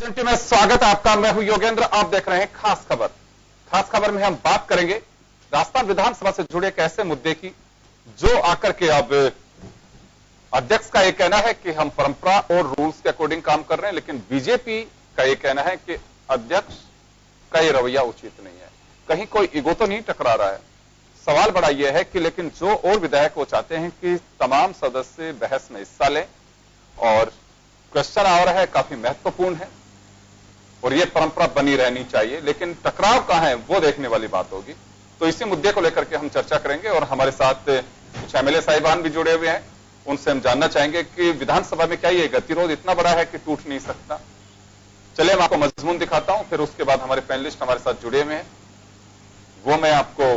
20 में स्वागत है आपका। मैं हूं योगेंद्र, आप देख रहे हैं खास खबर। खास खबर में हम बात करेंगे राजस्थान विधानसभा से जुड़े एक ऐसे मुद्दे की जो आकर के अब अध्यक्ष का यह कहना है कि हम परंपरा और रूल्स के अकॉर्डिंग काम कर रहे हैं, लेकिन बीजेपी का यह कहना है कि अध्यक्ष का यह रवैया उचित नहीं है। कहीं कोई ईगो तो नहीं टकरा रहा है। सवाल बड़ा यह है कि लेकिन जो और विधायक वो चाहते हैं कि तमाम सदस्य बहस में हिस्सा लें और क्वेश्चन आवर है काफी महत्वपूर्ण है और यह परंपरा बनी रहनी चाहिए, लेकिन टकराव कहां है वो देखने वाली बात होगी। तो इसी मुद्दे को लेकर के हम चर्चा करेंगे और हमारे साथ कुछ एमएलए साहिबान भी जुड़े हुए हैं। उनसे हम जानना चाहेंगे कि विधानसभा में क्या ये गतिरोध इतना बड़ा है कि टूट नहीं सकता। चलिए मैं आपको मजमून दिखाता हूं, फिर उसके बाद हमारे पैनलिस्ट हमारे साथ जुड़े हुए हैं, वो मैं आपको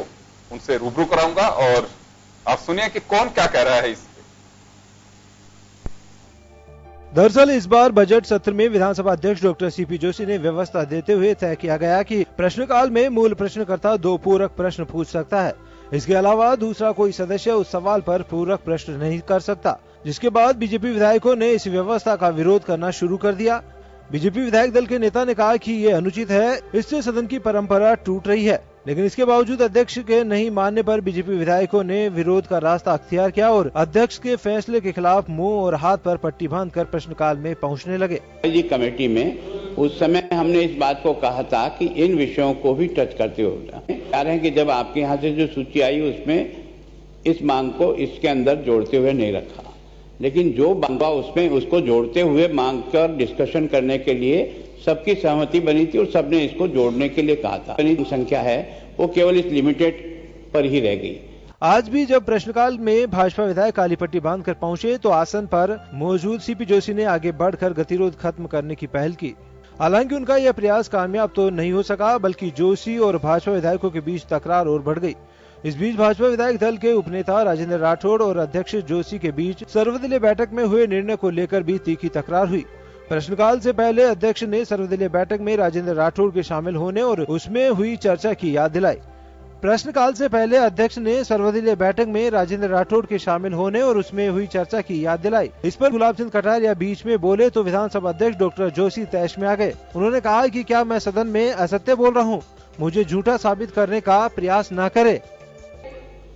उनसे रूबरू कराऊंगा और आप सुनिए कि कौन क्या कह रहा है इस। दरअसल इस बार बजट सत्र में विधानसभा अध्यक्ष डॉक्टर सीपी जोशी ने व्यवस्था देते हुए तय किया गया कि प्रश्नकाल में मूल प्रश्नकर्ता 2 पूरक प्रश्न पूछ सकता है। इसके अलावा दूसरा कोई सदस्य उस सवाल पर पूरक प्रश्न नहीं कर सकता, जिसके बाद बीजेपी विधायकों ने इस व्यवस्था का विरोध करना शुरू कर दिया। बीजेपी विधायक दल के नेता ने कहा कि ये अनुचित है, इससे सदन की परंपरा टूट रही है, लेकिन इसके बावजूद अध्यक्ष के नहीं मानने पर बीजेपी विधायकों ने विरोध का रास्ता अख्तियार किया और अध्यक्ष के फैसले के खिलाफ मुंह और हाथ पर पट्टी बांधकर प्रश्नकाल में पहुंचने लगे। जी कमेटी में उस समय हमने इस बात को कहा था कि इन विषयों को भी टच करते हुए कह रहे हैं कि जब आपके यहाँ से जो सूची आई उसमें इस मांग को इसके अंदर जोड़ते हुए नहीं रखा, लेकिन जो बंगा उसमें उसको जोड़ते हुए मांग कर डिस्कशन करने के लिए सबकी सहमति बनी थी और सबने इसको जोड़ने के लिए कहा था। संख्या है वो केवल इस लिमिटेड पर ही रह गई। आज भी जब प्रश्नकाल में भाजपा विधायक काली पट्टी बांधकर पहुंचे तो आसन पर मौजूद सीपी जोशी ने आगे बढ़कर गतिरोध खत्म करने की पहल की। हालांकि उनका यह प्रयास कामयाब तो नहीं हो सका, बल्कि जोशी और भाजपा विधायकों के बीच तकरार और बढ़ गई। इस बीच भाजपा विधायक दल के उपनेता राजेंद्र राठौड़ और अध्यक्ष जोशी के बीच सर्वदलीय बैठक में हुए निर्णय को लेकर भी तीखी तकरार हुई। प्रश्नकाल से पहले अध्यक्ष ने सर्वदलीय बैठक में राजेंद्र राठौड़ के शामिल होने और उसमें हुई चर्चा की याद दिलाई। प्रश्नकाल से पहले अध्यक्ष ने सर्वदलीय बैठक में राजेंद्र राठौड़ के शामिल होने और उसमें हुई चर्चा की याद दिलाई। इस पर गुलाब चंद कटारिया बीच में बोले तो विधानसभा अध्यक्ष डॉक्टर जोशी तैश में आ गए। उन्होंने कहा कि क्या मैं सदन में असत्य बोल रहा हूँ, मुझे झूठा साबित करने का प्रयास न करे।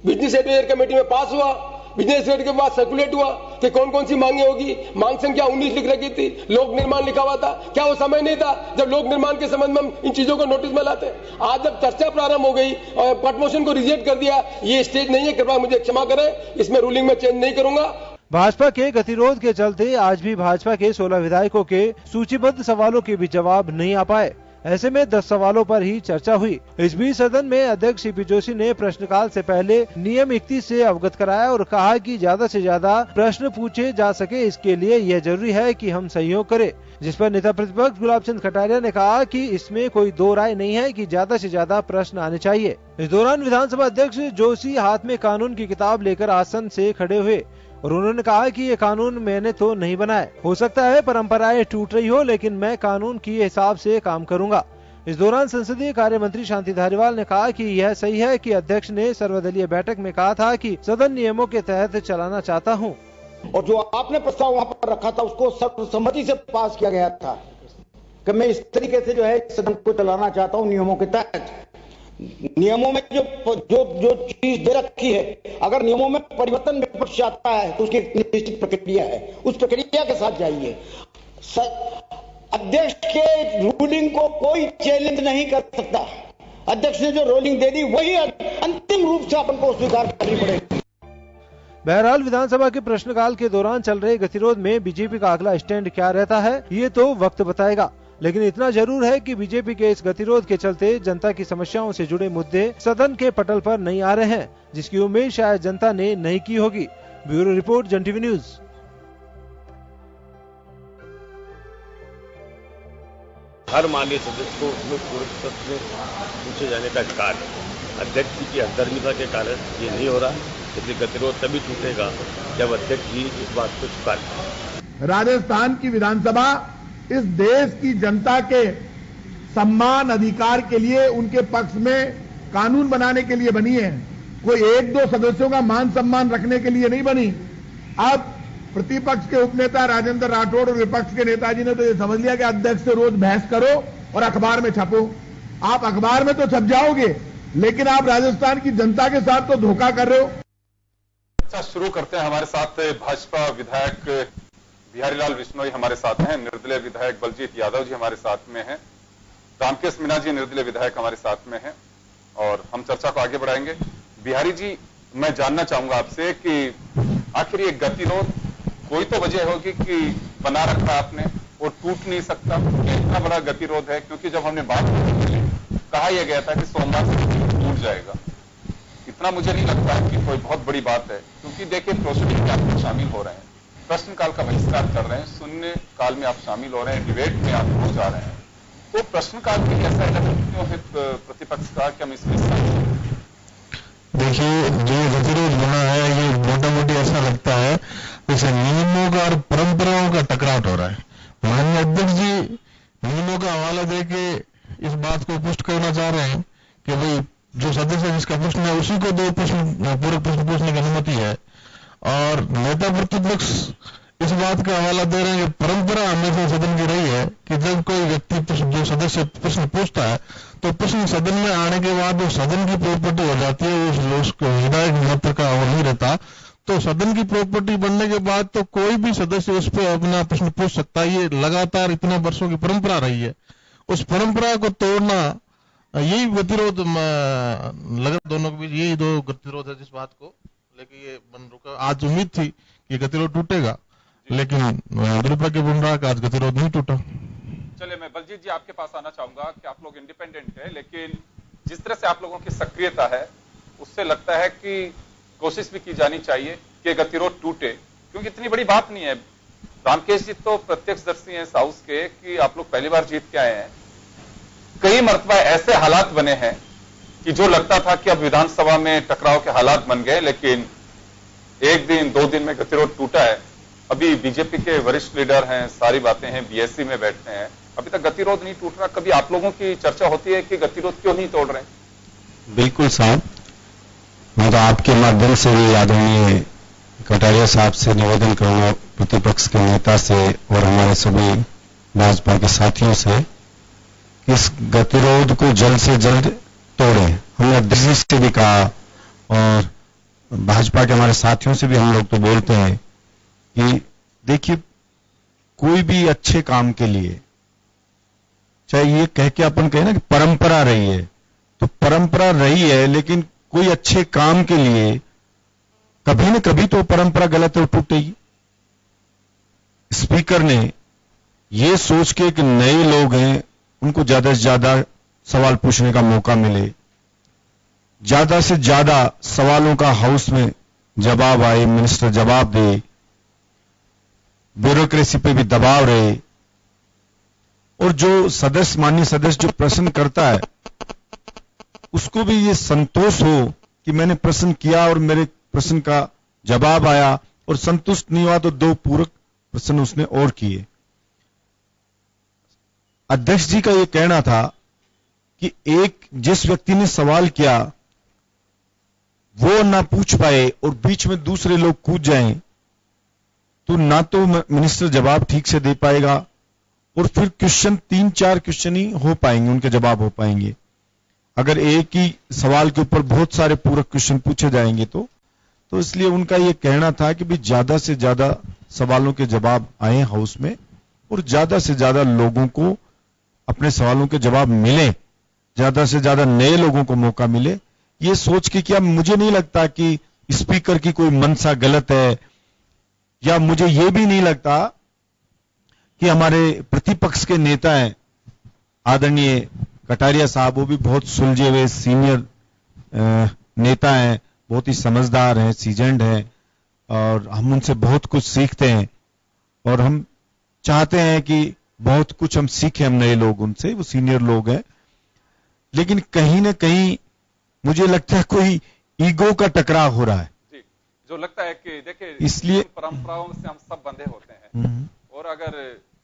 बिजनेस एडवाइजर कमेटी में पास हुआ, बिजनेस रेट के बाद सर्कुलेट हुआ कि कौन कौन सी मांगे होगी। मांग संख्या 19 लिख रखी थी, लोक निर्माण लिखा हुआ था। क्या वो समय नहीं था जब लोक निर्माण के संबंध में हम इन चीजों को नोटिस में लाते? आज जब चर्चा प्रारंभ हो गई और कट मोशन को रिजेक्ट कर दिया, ये स्टेज नहीं है, कृपया मुझे क्षमा करें, इसमें रूलिंग में चेंज नहीं करूंगा। भाजपा के गतिरोध के चलते आज भी भाजपा के 16 विधायकों के सूचीबद्ध सवालों के भी जवाब नहीं आ पाए। ऐसे में 10 सवालों पर ही चर्चा हुई। इस बीच सदन में अध्यक्ष सीपी जोशी ने प्रश्नकाल से पहले नियम 31 से अवगत कराया और कहा कि ज्यादा से ज्यादा प्रश्न पूछे जा सके, इसके लिए यह जरूरी है कि हम सहयोग करें। जिस पर नेता प्रतिपक्ष गुलाब चंद कटारिया ने कहा कि इसमें कोई दो राय नहीं है कि ज्यादा से ज्यादा प्रश्न आने चाहिए। इस दौरान विधानसभा अध्यक्ष जोशी हाथ में कानून की किताब लेकर आसन से खड़े हुए और उन्होंने कहा कि ये कानून मैंने तो नहीं बनाया, हो सकता है परंपराएं टूट रही हो, लेकिन मैं कानून के हिसाब से काम करूंगा। इस दौरान संसदीय कार्य मंत्री शांति धारीवाल ने कहा कि यह सही है कि अध्यक्ष ने सर्वदलीय बैठक में कहा था कि सदन नियमों के तहत चलाना चाहता हूं, और जो आपने प्रस्ताव वहां पर रखा था उसको सर्वसम्मति से पास किया गया था कि मैं इस तरीके से जो है सदन को चलाना चाहता हूं नियमों के तहत। नियमों में जो चीज दे रखी है, अगर नियमों में परिवर्तन विपक्ष आता है तो उसकी एक निश्चित प्रक्रिया है, उस प्रक्रिया के साथ जाइए। अध्यक्ष के रूलिंग को कोई चैलेंज नहीं कर सकता। अध्यक्ष ने जो रूलिंग दे दी वही अंतिम रूप से अपन को स्वीकार करनी पड़ेगी। बहरहाल विधानसभा के प्रश्नकाल के दौरान चल रहे गतिरोध में बीजेपी का अगला स्टैंड क्या रहता है, ये तो वक्त बताएगा, लेकिन इतना जरूर है कि बीजेपी के इस गतिरोध के चलते जनता की समस्याओं से जुड़े मुद्दे सदन के पटल पर नहीं आ रहे हैं, जिसकी उम्मीद शायद जनता ने नहीं की होगी। ब्यूरो रिपोर्ट, जन टीवी न्यूज। हर माननीय सदस्य को उसमें पूरे सत्र में पूछे जाने का अधिकार है। अध्यक्ष जी की हठधर्मिता के कारण ये नहीं हो रहा, इसलिए गतिरोध तभी टूटेगा जब अध्यक्ष जी इस बात को स्वीकार। राजस्थान की विधानसभा इस देश की जनता के सम्मान अधिकार के लिए, उनके पक्ष में कानून बनाने के लिए बनी है, कोई 1-2 सदस्यों का मान सम्मान रखने के लिए नहीं बनी। अब प्रतिपक्ष के उपनेता राजेंद्र राठौड़ और विपक्ष के नेताजी ने तो ये समझ लिया कि अध्यक्ष से रोज बहस करो और अखबार में छपो। आप अखबार में तो छप जाओगे, लेकिन आप राजस्थान की जनता के साथ तो धोखा कर रहे हो। अच्छा, शुरू करते हैं। हमारे साथ भाजपा विधायक बिहारी लाल बिश्नोई हमारे साथ हैं, निर्दलीय विधायक बलजीत यादव जी हमारे साथ में हैं, रामकेश मीणा जी निर्दलीय विधायक हमारे साथ में हैं, और हम चर्चा को आगे बढ़ाएंगे। बिहारी जी, मैं जानना चाहूंगा आपसे कि आखिर ये गतिरोध कोई तो वजह होगी कि बना रखा आपने और टूट नहीं सकता। इतना बड़ा गतिरोध है, क्योंकि जब हमने बात की कहा यह गया था कि सोमवार से टूट जाएगा। इतना मुझे नहीं लगता है कि कोई बहुत बड़ी बात है, क्योंकि देखिए प्रोसीडिंग में आप शामिल हो रहे हैं, प्रश्नकाल का बहिष्कार कर रहे हैं, शून्य काल में आप शामिल हो रहे हैं, डिबेट में आप हो जा रहे हैं, तो प्रश्नकाल में कैसा क्यों है प्रतिपक्ष का कि हम इसमें देखिए, जो गतिरोध बना है ये मोटा मोटी ऐसा लगता है जैसे नियमों का और परंपराओं का टकराव हो रहा है। माननीय अध्यक्ष जी नियमों का हवाला देके इस बात को पुष्ट करना चाह रहे हैं कि भाई जो सदस्य जिसका प्रश्न है उसी को दो पूरक प्रश्न पूछने की अनुमति है, और नेता प्रतिपक्ष इस बात का हवाला दे रहे हैं कि परंपरा हमेशा सदन की रही है कि जब कोई व्यक्ति जो सदस्य प्रश्न पूछता है तो प्रश्न सदन में आने के बाद वो सदन की प्रॉपर्टी हो जाती है, उसको विधायक मात्र का वो नहीं रहता। तो सदन की प्रॉपर्टी बनने के बाद तो कोई भी सदस्य उस पर अपना प्रश्न पूछ सकता है। ये लगातार इतने वर्षों की परंपरा रही है, उस परंपरा को तोड़ना यही गतिरोध लगा दोनों के बीच, यही दो गतिरोध है जिस बात को लेकिन ये बन रुका। आज उम्मीद थी कि गतिरोध टूटेगा, लेकिन दुर्भाग्य बन रहा कि आज गतिरोध नहीं टूटा। चलिए, मैं बलजीत जी आपके पास आना चाहूंगा कि आप लोग इंडिपेंडेंट है, लेकिन जिस तरह से आप लोगों की सक्रियता है उससे लगता है कि कोशिश भी की जानी चाहिए कि गतिरोध टूटे, क्योंकि इतनी बड़ी बात नहीं है। रामकेश जी तो प्रत्यक्षदर्शी हैं इस हाउस के कि आप लोग पहली बार जीत के आए हैं। कई मरतबा ऐसे हालात बने हैं कि जो लगता था कि अब विधानसभा में टकराव के हालात बन गए, लेकिन एक दिन दो दिन में गतिरोध टूटा है। अभी बीजेपी के वरिष्ठ लीडर हैं, सारी बातें हैं, बीएससी में बैठते हैं, अभी तक गतिरोध नहीं टूट रहा। कभी आप लोगों की चर्चा होती है कि गतिरोध क्यों नहीं तोड़ रहे? बिल्कुल साहब, मैं तो आपके माध्यम से भी आदरणीय कटारिया साहब से निवेदन करूंगा, प्रतिपक्ष के नेता से और हमारे सभी भाजपा के साथियों से, कि इस गतिरोध को जल्द से जल्द तोड़ें। हमने अध्यक्ष से भी कहा और भाजपा के हमारे साथियों से भी हम लोग तो बोलते हैं कि देखिए, कोई भी अच्छे काम के लिए, चाहे ये कह के अपन कहे ना कि परंपरा रही है, तो परंपरा रही है, लेकिन कोई अच्छे काम के लिए कभी न कभी तो परंपरा गलत है, टूटेगी। स्पीकर ने ये सोच के कि नए लोग हैं उनको ज्यादा से ज्यादा सवाल पूछने का मौका मिले, ज्यादा से ज्यादा सवालों का हाउस में जवाब आए, मिनिस्टर जवाब दे, ब्यूरोक्रेसी पे भी दबाव रहे, और जो सदस्य, माननीय सदस्य जो प्रश्न करता है उसको भी ये संतोष हो कि मैंने प्रश्न किया और मेरे प्रश्न का जवाब आया, और संतुष्ट नहीं हुआ तो दो पूरक प्रश्न उसने और किए। अध्यक्ष जी का यह कहना था कि एक जिस व्यक्ति ने सवाल किया वो ना पूछ पाए और बीच में दूसरे लोग कूद जाएं, तो ना तो मिनिस्टर जवाब ठीक से दे पाएगा और फिर क्वेश्चन 3-4 क्वेश्चन ही हो पाएंगे, उनके जवाब हो पाएंगे। अगर एक ही सवाल के ऊपर बहुत सारे पूरक क्वेश्चन पूछे जाएंगे तो इसलिए उनका यह कहना था कि भी ज्यादा से ज्यादा सवालों के जवाब आए हाउस में और ज्यादा से ज्यादा लोगों को अपने सवालों के जवाब मिले, ज्यादा से ज्यादा नए लोगों को मौका मिले। ये सोच के क्या, मुझे नहीं लगता कि स्पीकर की कोई मंशा गलत है, या मुझे यह भी नहीं लगता कि हमारे प्रतिपक्ष के नेता हैं आदरणीय कटारिया साहब, वो भी बहुत सुलझे हुए सीनियर नेता हैं, बहुत ही समझदार हैं, सीजनड हैं, और हम उनसे बहुत कुछ सीखते हैं और हम चाहते हैं कि बहुत कुछ हम सीखें, हम नए लोग उनसे, वो सीनियर लोग हैं। लेकिन कहीं ना कहीं मुझे लगता है कोई ईगो का टकराव हो रहा है जी, जो लगता है कि देखिए इसलिए परंपराओं से हम सब बंधे होते हैं, और अगर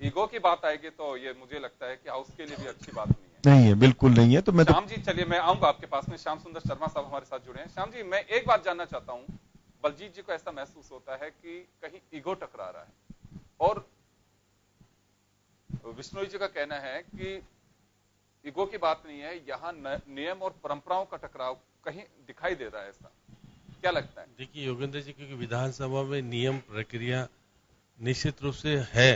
ईगो की बात आएगी तो ये मुझे लगता है कि हाउस के लिए भी अच्छी बात नहीं है, बिल्कुल नहीं है। तो मैं श्याम जी, चलिए मैं आऊंगा आपके पास में। श्याम सुंदर शर्मा साहब हमारे साथ जुड़े हैं। श्याम जी, मैं एक बात जानना चाहता हूं, बलजीत जी को ऐसा महसूस होता है कि कहीं ईगो टकरा विष्णु जी का कहना है कि ईगो की बात नहीं है, यहाँ नियम और परंपराओं का टकराव कहीं दिखाई दे रहा है, ऐसा क्या लगता है? देखिए योगेंद्र जी, क्योंकि विधानसभा में नियम प्रक्रिया निश्चित रूप से है,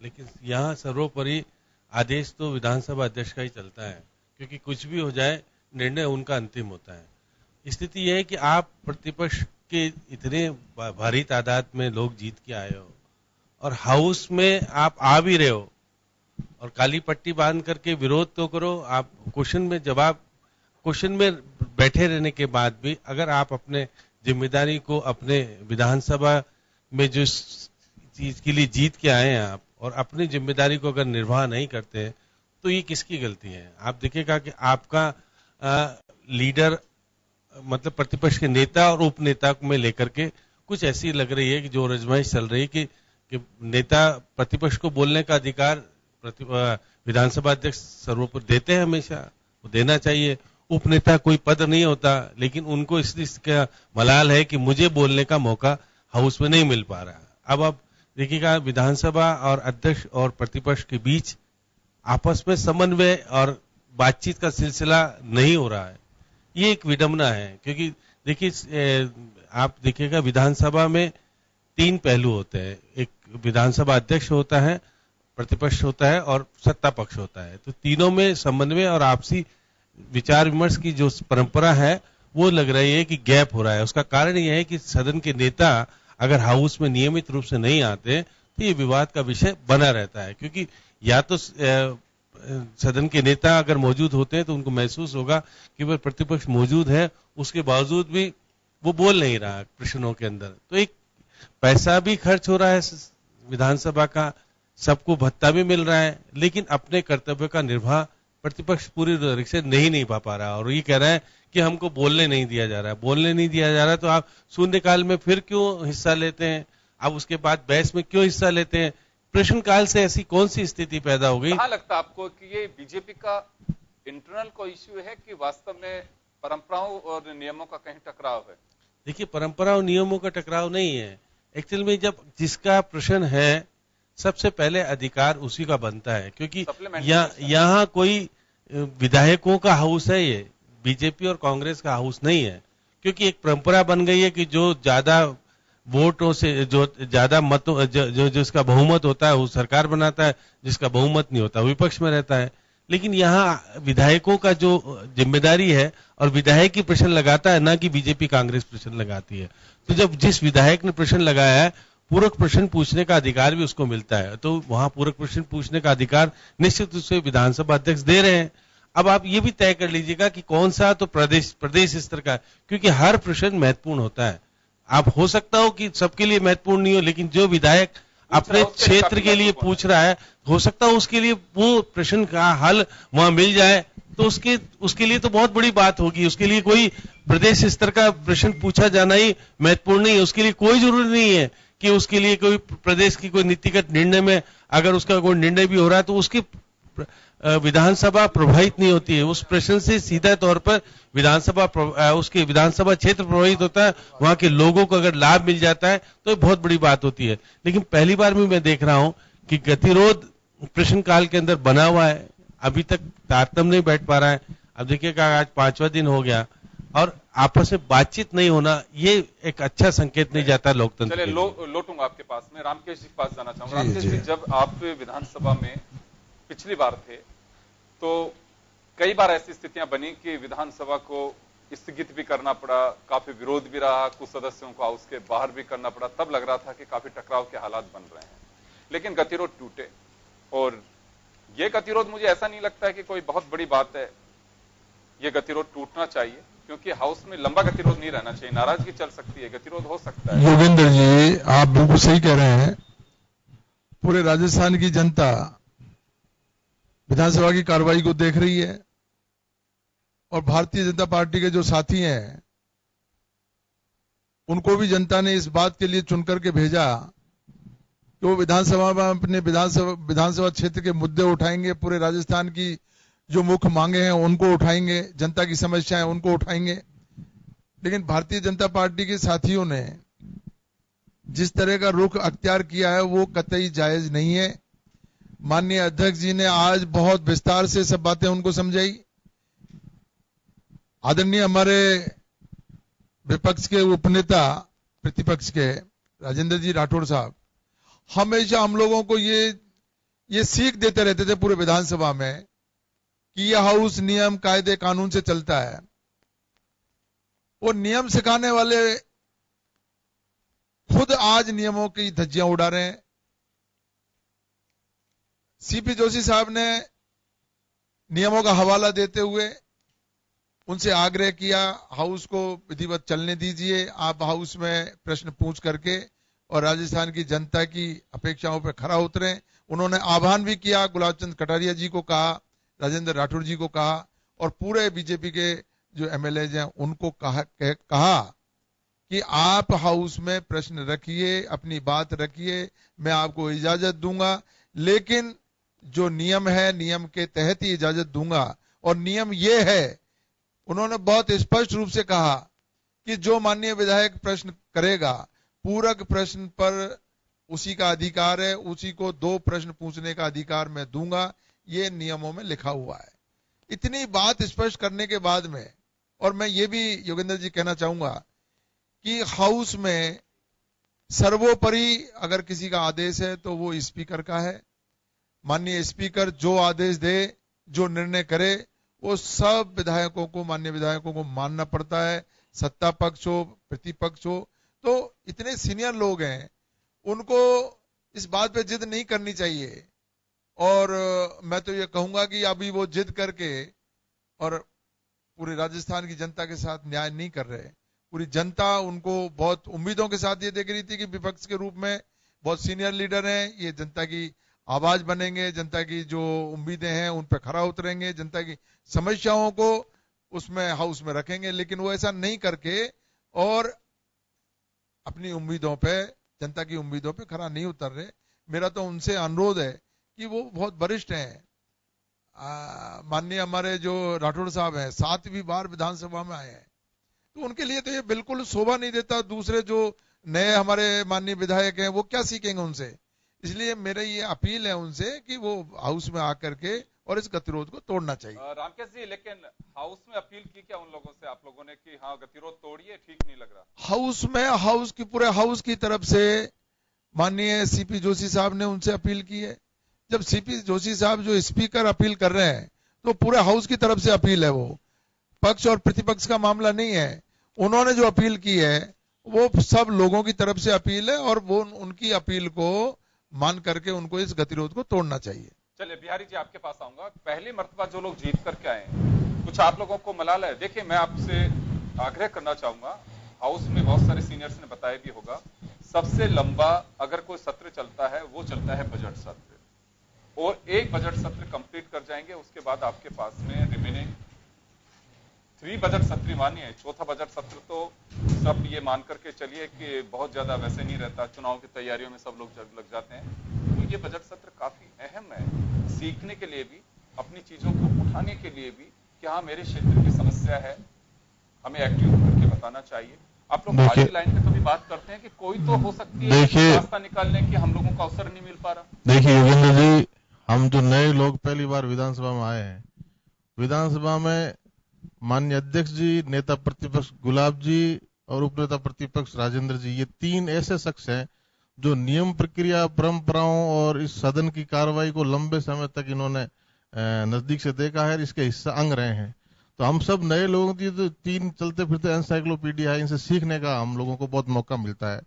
लेकिन यहाँ सर्वोपरि आदेश तो विधानसभा अध्यक्ष का ही चलता है, क्योंकि कुछ भी हो जाए निर्णय उनका अंतिम होता है। स्थिति यह है कि आप प्रतिपक्ष के इतने भारी तादाद में लोग जीत के आए हो और हाउस में आप आ भी रहे हो और काली पट्टी बांध करके विरोध तो करो, आप क्वेश्चन में बैठे रहने के बाद भी अगर आप अपने जिम्मेदारी को अपने विधानसभा में जो चीज के लिए जीत के आए हैं आप और अपनी जिम्मेदारी को अगर निर्वाह नहीं करते हैं तो ये किसकी गलती है? आप देखिएगा कि आपका लीडर मतलब प्रतिपक्ष के नेता और उपनेता में लेकर के कुछ ऐसी लग रही है कि जो रजमाइश चल रही है कि नेता प्रतिपक्ष को बोलने का अधिकार विधानसभा अध्यक्ष सर्वोपरि देते हैं, हमेशा वो देना चाहिए। उपनेता कोई पद नहीं होता, लेकिन उनको इसका मलाल है कि मुझे बोलने का मौका हाउस में नहीं मिल पा रहा। अब आप देखिएगा विधानसभा और अध्यक्ष और प्रतिपक्ष के बीच आपस में समन्वय और बातचीत का सिलसिला नहीं हो रहा है। ये एक विडंबना है, क्योंकि देखिए आप देखिएगा विधानसभा में 3 पहलू होते हैं, एक विधानसभा अध्यक्ष होता है, प्रतिपक्ष होता है और सत्ता पक्ष होता है। तो तीनों में समन्वय और आपसी विचार विमर्श की जो परंपरा है वो लग रही है कि गैप हो रहा है। उसका कारण यह है कि सदन के नेता अगर हाउस में नियमित रूप से नहीं आते तो ये विवाद का विषय बना रहता है, क्योंकि या तो सदन के नेता अगर मौजूद होते हैं तो उनको महसूस होगा कि वह प्रतिपक्ष मौजूद है, उसके बावजूद भी वो बोल नहीं रहा प्रश्नों के अंदर। तो एक पैसा भी खर्च हो रहा है विधानसभा का, सबको भत्ता भी मिल रहा है, लेकिन अपने कर्तव्य का निर्वाह प्रतिपक्ष पूरी तरीके से नहीं पा रहा। और ये कह रहा है कि हमको बोलने नहीं दिया जा रहा है। तो आप शून्यकाल में फिर क्यों हिस्सा लेते हैं? आप उसके बाद बहस में क्यों हिस्सा लेते हैं? प्रश्नकाल से ऐसी कौन सी स्थिति पैदा हो गई? कहाँ लगता है आपको कि ये बीजेपी का इंटरनल कोई इश्यू है कि वास्तव में परंपराओं और नियमों का कहीं टकराव है? देखिए परंपरा और नियमों का टकराव नहीं है। एक्चुअल में जब जिसका प्रश्न है सबसे पहले अधिकार उसी का बनता है, क्योंकि यहाँ कोई विधायकों का हाउस है, ये बीजेपी और कांग्रेस का हाउस नहीं है। क्योंकि एक परंपरा बन गई है कि जो ज्यादा वोटों से जो ज्यादा मतों जो जिसका बहुमत होता है वो सरकार बनाता है, जिसका बहुमत नहीं होता विपक्ष में रहता है। लेकिन यहाँ विधायकों का जो जिम्मेदारी है और विधायक ही प्रश्न लगाता है, ना कि बीजेपी कांग्रेस प्रश्न लगाती है। तो जब जिस विधायक ने प्रश्न लगाया है पूरक प्रश्न पूछने का अधिकार भी उसको मिलता है, तो वहां पूरक प्रश्न पूछने का अधिकार निश्चित रूप से विधानसभा अध्यक्ष दे रहे हैं। अब आप ये भी तय कर लीजिएगा कि कौन सा तो प्रदेश स्तर का, क्योंकि हर प्रश्न महत्वपूर्ण होता है। आप हो सकता हो कि सबके लिए महत्वपूर्ण नहीं हो, लेकिन जो विधायक अपने क्षेत्र के लिए पूछ रहा है हो सकता है उसके लिए वो प्रश्न का हल वहां मिल जाए, तो उसके लिए तो बहुत बड़ी बात होगी। उसके लिए कोई प्रदेश स्तर का प्रश्न पूछा जाना ही महत्वपूर्ण नहीं है। उसके लिए कोई जरूरी नहीं है कि उसके लिए कोई प्रदेश की कोई नीतिगत निर्णय में अगर उसका कोई निर्णय भी हो रहा है तो उसकी विधानसभा प्रभावित नहीं होती है। उस प्रश्न से सीधा तौर पर उसके विधानसभा क्षेत्र प्रभावित होता है, वहां के लोगों को अगर लाभ मिल जाता है तो बहुत बड़ी बात होती है। लेकिन पहली बार भी मैं देख रहा हूं कि गतिरोध प्रश्नकाल के अंदर बना हुआ है, अभी तक तारतम्य नहीं बैठ पा रहा है। अब देखिएगा आज 5वां दिन हो गया और आपस में बातचीत नहीं होना, ये एक अच्छा संकेत नहीं जाता लोकतंत्र। चलिए लौटूंगा आपके पास में, रामकेश जी के पास जाना चाहूंगा। रामकेश जी, जब आप विधानसभा में पिछली बार थे तो कई बार ऐसी स्थितियां बनी कि विधानसभा को स्थगित भी करना पड़ा, काफी विरोध भी रहा, कुछ सदस्यों को हाउस के बाहर भी करना पड़ा। तब लग रहा था कि काफी टकराव के हालात बन रहे हैं, लेकिन गतिरोध टूटे। और ये गतिरोध मुझे ऐसा नहीं लगता है कि कोई बहुत बड़ी बात है, ये गतिरोध टूटना चाहिए, क्योंकि हाउस में लंबा गतिरोध नहीं रहना चाहिए। नाराजगी चल सकती है, गतिरोध हो सकता है। योगेंद्र जी, आप बिल्कुल सही कह रहे हैं। पूरे राजस्थान की जनता विधानसभा की कार्रवाई को देख रही है और भारतीय जनता पार्टी के जो साथी हैं उनको भी जनता ने इस बात के लिए चुनकर के भेजा कि वो विधानसभा में अपने विधानसभा क्षेत्र के मुद्दे उठाएंगे, पूरे राजस्थान की जो मुख्य मांगे हैं उनको उठाएंगे, जनता की समस्याएं उनको उठाएंगे। लेकिन भारतीय जनता पार्टी के साथियों ने जिस तरह का रुख अख्तियार किया है वो कतई जायज नहीं है। माननीय अध्यक्ष जी ने आज बहुत विस्तार से सब बातें उनको समझाई। आदरणीय हमारे विपक्ष के उपनेता प्रतिपक्ष के राजेंद्र जी राठौड़ साहब हमेशा हम लोगों को ये सीख देते रहते थे पूरे विधानसभा में कि यह हाउस नियम कायदे कानून से चलता है। वो नियम सिखाने वाले खुद आज नियमों की धज्जियां उड़ा रहे हैं। सीपी जोशी साहब ने नियमों का हवाला देते हुए उनसे आग्रह किया, हाउस को विधिवत चलने दीजिए, आप हाउस में प्रश्न पूछ करके और राजस्थान की जनता की अपेक्षाओं पर खरा उतरें। उन्होंने आह्वान भी किया, गुलाब चंद कटारिया जी को कहा, राजेंद्र राठौड़ जी को कहा और पूरे बीजेपी के जो एमएलए हैं उनको कहा कि आप हाउस में प्रश्न रखिए, अपनी बात रखिए, मैं आपको इजाजत दूंगा, लेकिन जो नियम है नियम के तहत ही इजाजत दूंगा। और नियम ये है, उन्होंने बहुत स्पष्ट रूप से कहा कि जो माननीय विधायक प्रश्न करेगा, पूरक प्रश्न पर उसी का अधिकार है, उसी को 2 प्रश्न पूछने का अधिकार मैं दूंगा, ये नियमों में लिखा हुआ है। इतनी बात स्पष्ट करने के बाद में, और मैं ये भी योगेंद्र जी कहना चाहूंगा कि हाउस में सर्वोपरि अगर किसी का आदेश है तो वो स्पीकर का है। माननीय स्पीकर जो आदेश दे, जो निर्णय करे, वो सब विधायकों को, माननीय विधायकों को मानना पड़ता है, सत्ता पक्ष हो प्रतिपक्ष हो। तो इतने सीनियर लोग हैं, उनको इस बात पे जिद नहीं करनी चाहिए। और मैं तो ये कहूंगा कि अभी वो जिद करके और पूरे राजस्थान की जनता के साथ न्याय नहीं कर रहे। पूरी जनता उनको बहुत उम्मीदों के साथ ये देख रही थी कि विपक्ष के रूप में बहुत सीनियर लीडर हैं, ये जनता की आवाज बनेंगे, जनता की जो उम्मीदें हैं उन पर खरा उतरेंगे, जनता की समस्याओं को उसमें हाउस में रखेंगे। लेकिन वो ऐसा नहीं करके और अपनी उम्मीदों पे, जनता की उम्मीदों पे खरा नहीं उतर रहे। मेरा तो उनसे अनुरोध है कि वो बहुत वरिष्ठ हैं, माननीय हमारे जो राठौड़ साहब हैं 7वीं बार विधानसभा में आए हैं, तो उनके लिए तो ये बिल्कुल शोभा नहीं देता। दूसरे जो नए हमारे माननीय विधायक हैं वो क्या सीखेंगे उनसे। इसलिए मेरा ये अपील है उनसे कि वो हाउस में आकर के और इस गतिरोध को तोड़ना चाहिए। रामकेश जी, लेकिन हाउस में अपील की क्या उन लोगों से आप लोगों ने कि हाँ गतिरोध तोड़िए, ठीक नहीं लग रहा? हाउस में पूरे हाउस की तरफ से माननीय सीपी जोशी साहब ने उनसे अपील की है। जब सीपी जोशी साहब जो स्पीकर अपील कर रहे हैं तो पूरे हाउस की तरफ से अपील है, वो पक्ष और प्रतिपक्ष का मामला नहीं है। उन्होंने जो अपील की है वो सब लोगों की तरफ से अपील है और वो उनकी अपील को मान करके उनको इस गतिरोध को तोड़ना चाहिए। चलिए बिहारी जी, आपके पास आऊंगा। पहली मर्तबा जो लोग जीत करके आए, कुछ आप लोगों को मलाल है। देखिए, मैं आपसे आग्रह करना चाहूंगा, हाउस में बहुत सारे सीनियर्स ने बताया भी होगा, सबसे लंबा अगर कोई सत्र चलता है वो चलता है बजट सत्र, और एक बजट सत्र कंप्लीट कर जाएंगे, उसके बाद आपके पास में रिमेनिंग 3 बजट सत्र मानिए। चौथा बजट सत्र तो सब ये मान करके चलिए कि बहुत ज्यादा वैसे नहीं रहता, चुनाव की तैयारियों में सब लोग लग जाते हैं। तो ये बजट सत्र काफी अहम है, सीखने के लिए भी, अपनी चीजों को उठाने के लिए भी कि हाँ मेरे क्षेत्र की समस्या है, हमें एक्टिव करके बताना चाहिए। आप लोग आज की लाइन पे कभी बात करते हैं कि कोई तो हो सकती है रास्ता निकालने की, हम लोगों का अवसर नहीं मिल पा रहा। देखिए योगेंद्र जी, हम जो नए लोग पहली बार विधानसभा में आए हैं, विधानसभा में माननीय अध्यक्ष जी, नेता प्रतिपक्ष गुलाब जी और उपनेता प्रतिपक्ष राजेंद्र जी, ये 3 ऐसे शख्स हैं जो नियम, प्रक्रिया, परंपराओं और इस सदन की कार्रवाई को लंबे समय तक इन्होंने नजदीक से देखा है, इसके हिस्सा अंग रहे हैं। तो हम सब नए लोगों की तो 3 चलते फिरते एनसाइक्लोपीडिया है, इनसे सीखने का हम लोगों को बहुत मौका मिलता है।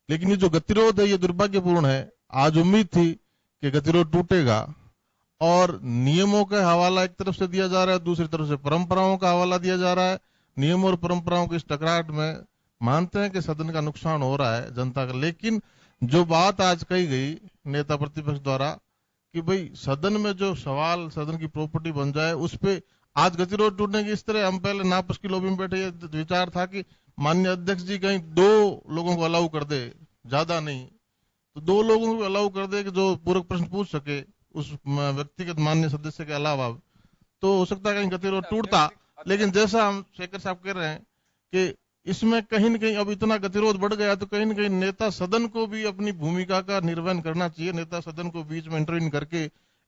लेकिन ये जो गतिरोध है ये दुर्भाग्यपूर्ण है। आज उम्मीद थी कि गतिरोध टूटेगा और नियमों का हवाला एक तरफ से दिया जा रहा है, दूसरी तरफ से परंपराओं का हवाला दिया जा रहा है। नियम और परंपराओं की इस टकराहट में मानते हैं कि सदन का नुकसान हो रहा है जनता का, लेकिन जो बात आज कही गई नेता प्रतिपक्ष द्वारा कि भाई सदन में जो सवाल सदन की प्रॉपर्टी बन जाए, उस पे आज गतिरोध टूटने की इस तरह, हम पहले नापस की लॉबी में बैठे ये विचार था कि माननीय अध्यक्ष जी कहीं 2 लोगों को अलाउ कर दे, ज्यादा नहीं तो 2 लोगों को अलाउ कर दे कि जो पूरक प्रश्न पूछ सके उस व्यक्तिगत माननीय सदस्य के अलावा, तो हो सकता है कहीं गतिरोध टूटता। लेकिन जैसा हम शेखर साहब कह रहे हैं कि इसमें कहीं न कहीं अब इतना गतिरोध बढ़ गया तो कहीं न कहीं नेता सदन को भी अपनी भूमिका का निर्वहन करना चाहिए। नेता सदन को बीच में इंटरवीन करके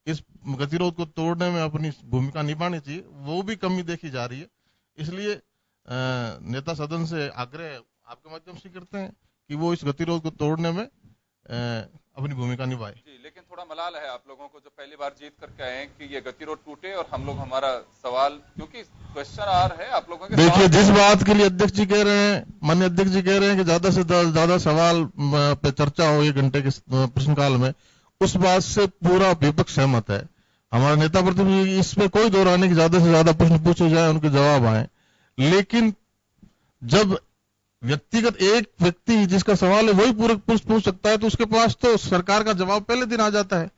इस गतिरोध को तोड़ने में अपनी भूमिका निभानी चाहिए, वो भी कमी देखी जा रही है। इसलिए नेता सदन से आग्रह आपके माध्यम से करते हैं कि वो इस गतिरोध को तोड़ने में अपनी भूमिका निभाए। जी, लेकिन थोड़ा मलाल है आप लोगों को जो पहली बार जीत करके आए हैं कि ये गतिरोध टूटे और हम लोग हमारा सवाल, क्योंकि क्वेश्चन आ रहा है आप लोगों के। देखिए, जिस बात के लिए अध्यक्ष जी कह रहे हैं, माननीय अध्यक्ष जी कह रहे हैं कि ज्यादा से ज्यादा सवाल पे चर्चा हो 1 घंटे के प्रश्नकाल में, उस बात से पूरा विपक्ष सहमत है। हमारा नेता प्रतिपक्ष इस पे कोई दौरा नहीं कि ज्यादा से ज्यादा प्रश्न पूछे जाए, उनके जवाब आए। लेकिन जब व्यक्तिगत एक व्यक्ति जिसका सवाल है वही पूरा पूछ सकता है तो उसके पास तो सरकार का जवाब पहले दिन आ जाता है,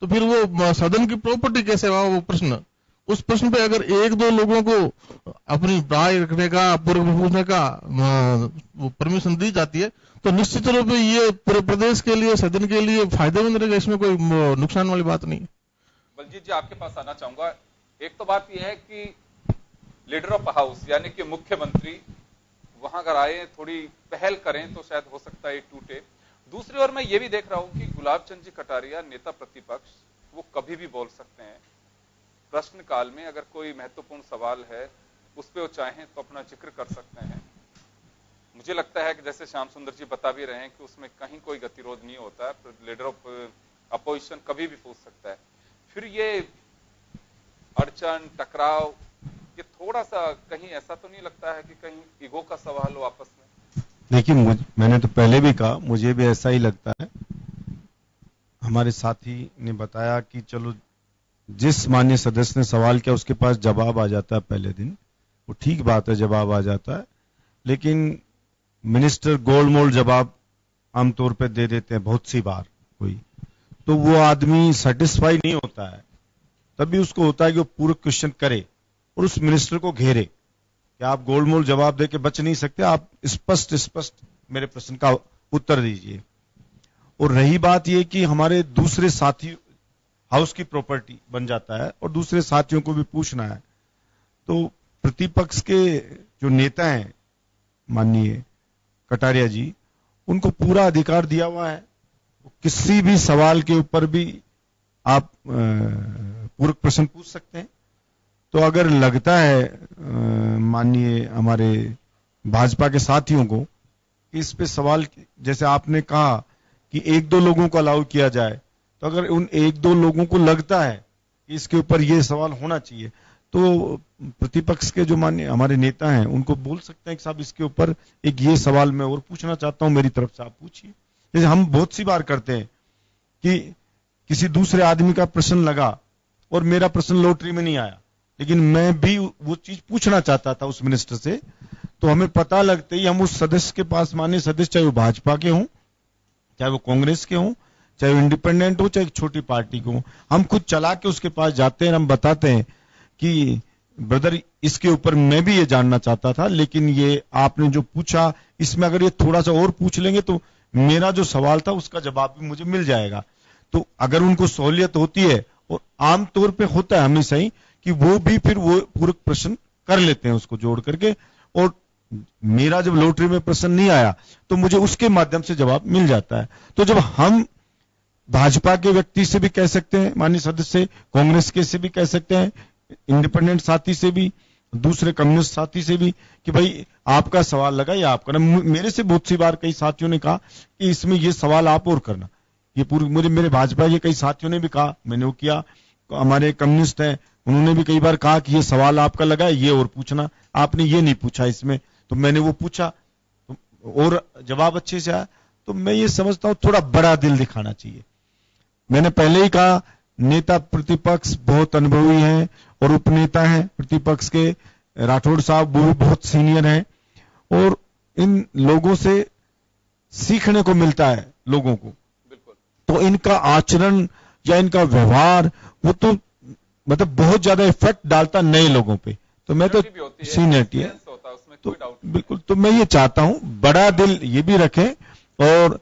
तो फिर वो सदन की प्रॉपर्टी कैसे हुआ वो प्रश्न? उस प्रश्न पे अगर 1-2 लोगों को अपनी राय रखने का, पूर्व पूछने का वो परमिशन दी जाती है तो निश्चित रूप से ये पूरे प्रदेश के लिए, सदन के लिए फायदेमंद रहेगा, इसमें कोई नुकसान वाली बात नहीं है। बलजीत जी, आपके पास आना चाहूंगा। एक तो बात यह है कि लीडर ऑफ हाउस यानी कि मुख्यमंत्री वहां अगर आए, थोड़ी पहल करें तो शायद हो सकता है टूटे। दूसरी ओर मैं ये भी देख रहा हूं कि गुलाब चंद जी कटारिया नेता प्रतिपक्ष, वो कभी भी बोल सकते हैं प्रश्नकाल में। अगर कोई महत्वपूर्ण सवाल है उस पर वो चाहें तो अपना जिक्र कर सकते हैं। मुझे लगता है कि जैसे श्याम सुंदर जी बता भी रहे हैं कि उसमें कहीं कोई गतिरोध नहीं होता है, लीडर ऑफ अपोजिशन कभी भी पूछ सकता है। फिर ये अड़चन, टकराव, ये थोड़ा सा कहीं ऐसा तो नहीं लगता है कि कहीं ईगो का सवाल हो आपस में? देखिए, मैंने तो पहले भी कहा, मुझे भी ऐसा ही लगता है। हमारे साथी ने बताया कि चलो जिस माननीय सदस्य ने सवाल किया उसके पास जवाब आ जाता है पहले दिन, वो ठीक बात है, जवाब आ जाता है। लेकिन मिनिस्टर गोलमोल जवाब आमतौर पर दे देते हैं बहुत सी बार कोई, तो वो आदमी सेटिस्फाई नहीं होता है। तभी उसको होता है कि वो पूरा क्वेश्चन करे और उस मिनिस्टर को घेरे कि आप गोलमोल जवाब दे के बच नहीं सकते, आप स्पष्ट मेरे प्रश्न का उत्तर दीजिए। और रही बात ये कि हमारे दूसरे साथी हाउस की प्रॉपर्टी बन जाता है और दूसरे साथियों को भी पूछना है, तो प्रतिपक्ष के जो नेता हैं माननीय कटारिया जी, उनको पूरा अधिकार दिया हुआ है, किसी भी सवाल के ऊपर भी आप पूरक प्रश्न पूछ सकते हैं। तो अगर लगता है माननीय हमारे भाजपा के साथियों को कि इस पे सवाल, जैसे आपने कहा कि 1-2 लोगों को अलाउ किया जाए, तो अगर उन 1-2 लोगों को लगता है कि इसके ऊपर ये सवाल होना चाहिए तो प्रतिपक्ष के जो माननीय हमारे नेता हैं उनको बोल सकते हैं कि साहब इसके ऊपर एक ये सवाल मैं और पूछना चाहता हूं, मेरी तरफ से आप पूछिए। जैसे हम बहुत सी बार करते हैं कि किसी दूसरे आदमी का प्रश्न लगा और मेरा प्रश्न लॉटरी में नहीं आया, लेकिन मैं भी वो चीज पूछना चाहता था उस मिनिस्टर से, तो हमें पता लगते ही हम उस सदस्य के पास, माननीय सदस्य चाहे वो भाजपा के हों, चाहे वो कांग्रेस के हों, चाहे वो इंडिपेंडेंट हो, चाहे एक छोटी पार्टी को, हम खुद चला के उसके पास जाते हैं, हम बताते हैं कि ब्रदर इसके ऊपर मैं भी ये जानना चाहता था, लेकिन ये आपने जो पूछा इसमें अगर ये थोड़ा सा और पूछ लेंगे तो मेरा जो सवाल था उसका जवाब भी मुझे मिल जाएगा। तो अगर उनको सहूलियत होती है, और आमतौर पे होता है हमेशा ही कि वो भी फिर वो पूरक प्रश्न कर लेते हैं उसको जोड़ करके, और मेरा जब लॉटरी में प्रश्न नहीं आया तो मुझे उसके माध्यम से जवाब मिल जाता है। तो जब हम भाजपा के व्यक्ति से भी कह सकते हैं, माननीय सदस्य कांग्रेस के से भी कह सकते हैं, इंडिपेंडेंट साथी से भी, दूसरे कम्युनिस्ट साथी से भी कि भाई आपका सवाल लगा या आप करना। मेरे से बहुत सी बार कई साथियों ने कहा कि इसमें ये सवाल आप और करना, ये पूरी मुझे मेरे भाजपा के कई साथियों ने भी कहा, मैंने वो किया। हमारे कम्युनिस्ट हैं उन्होंने भी कई बार कहा कि ये सवाल आपका लगा है, ये और पूछना, आपने ये नहीं पूछा इसमें, तो मैंने वो पूछा और जवाब अच्छे से आया। तो मैं ये समझता हूं थोड़ा बड़ा दिल दिखाना चाहिए। मैंने पहले ही कहा नेता प्रतिपक्ष बहुत अनुभवी हैं और उपनेता हैं प्रतिपक्ष के, राठौड़ साहब वो भी बहुत सीनियर हैं, और इन लोगों से सीखने को मिलता है लोगों को। तो इनका आचरण या इनका व्यवहार वो तो मतलब बहुत ज्यादा इफेक्ट डालता नए लोगों पे। तो मैं तो सीनियरिटी है तो बिल्कुल, तो मैं ये चाहता हूं बड़ा दिल ये भी रखें, और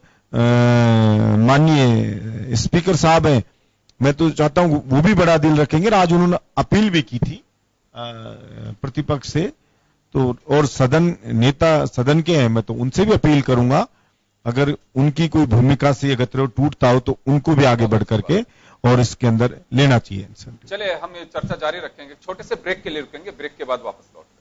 माननीय स्पीकर साहब हैं, मैं तो चाहता हूं वो भी बड़ा दिल रखेंगे। आज उन्होंने अपील भी की थी प्रतिपक्ष से, तो और सदन के हैं, मैं तो उनसे भी अपील करूंगा, अगर उनकी कोई भूमिका से गतिरोध टूटता हो तो उनको भी आगे बढ़ करके और इसके अंदर लेना चाहिए। चलिए हम ये चर्चा जारी रखेंगे, छोटे से ब्रेक के लिए रुकेंगे, ब्रेक के बाद वापस लौट रहे हैं।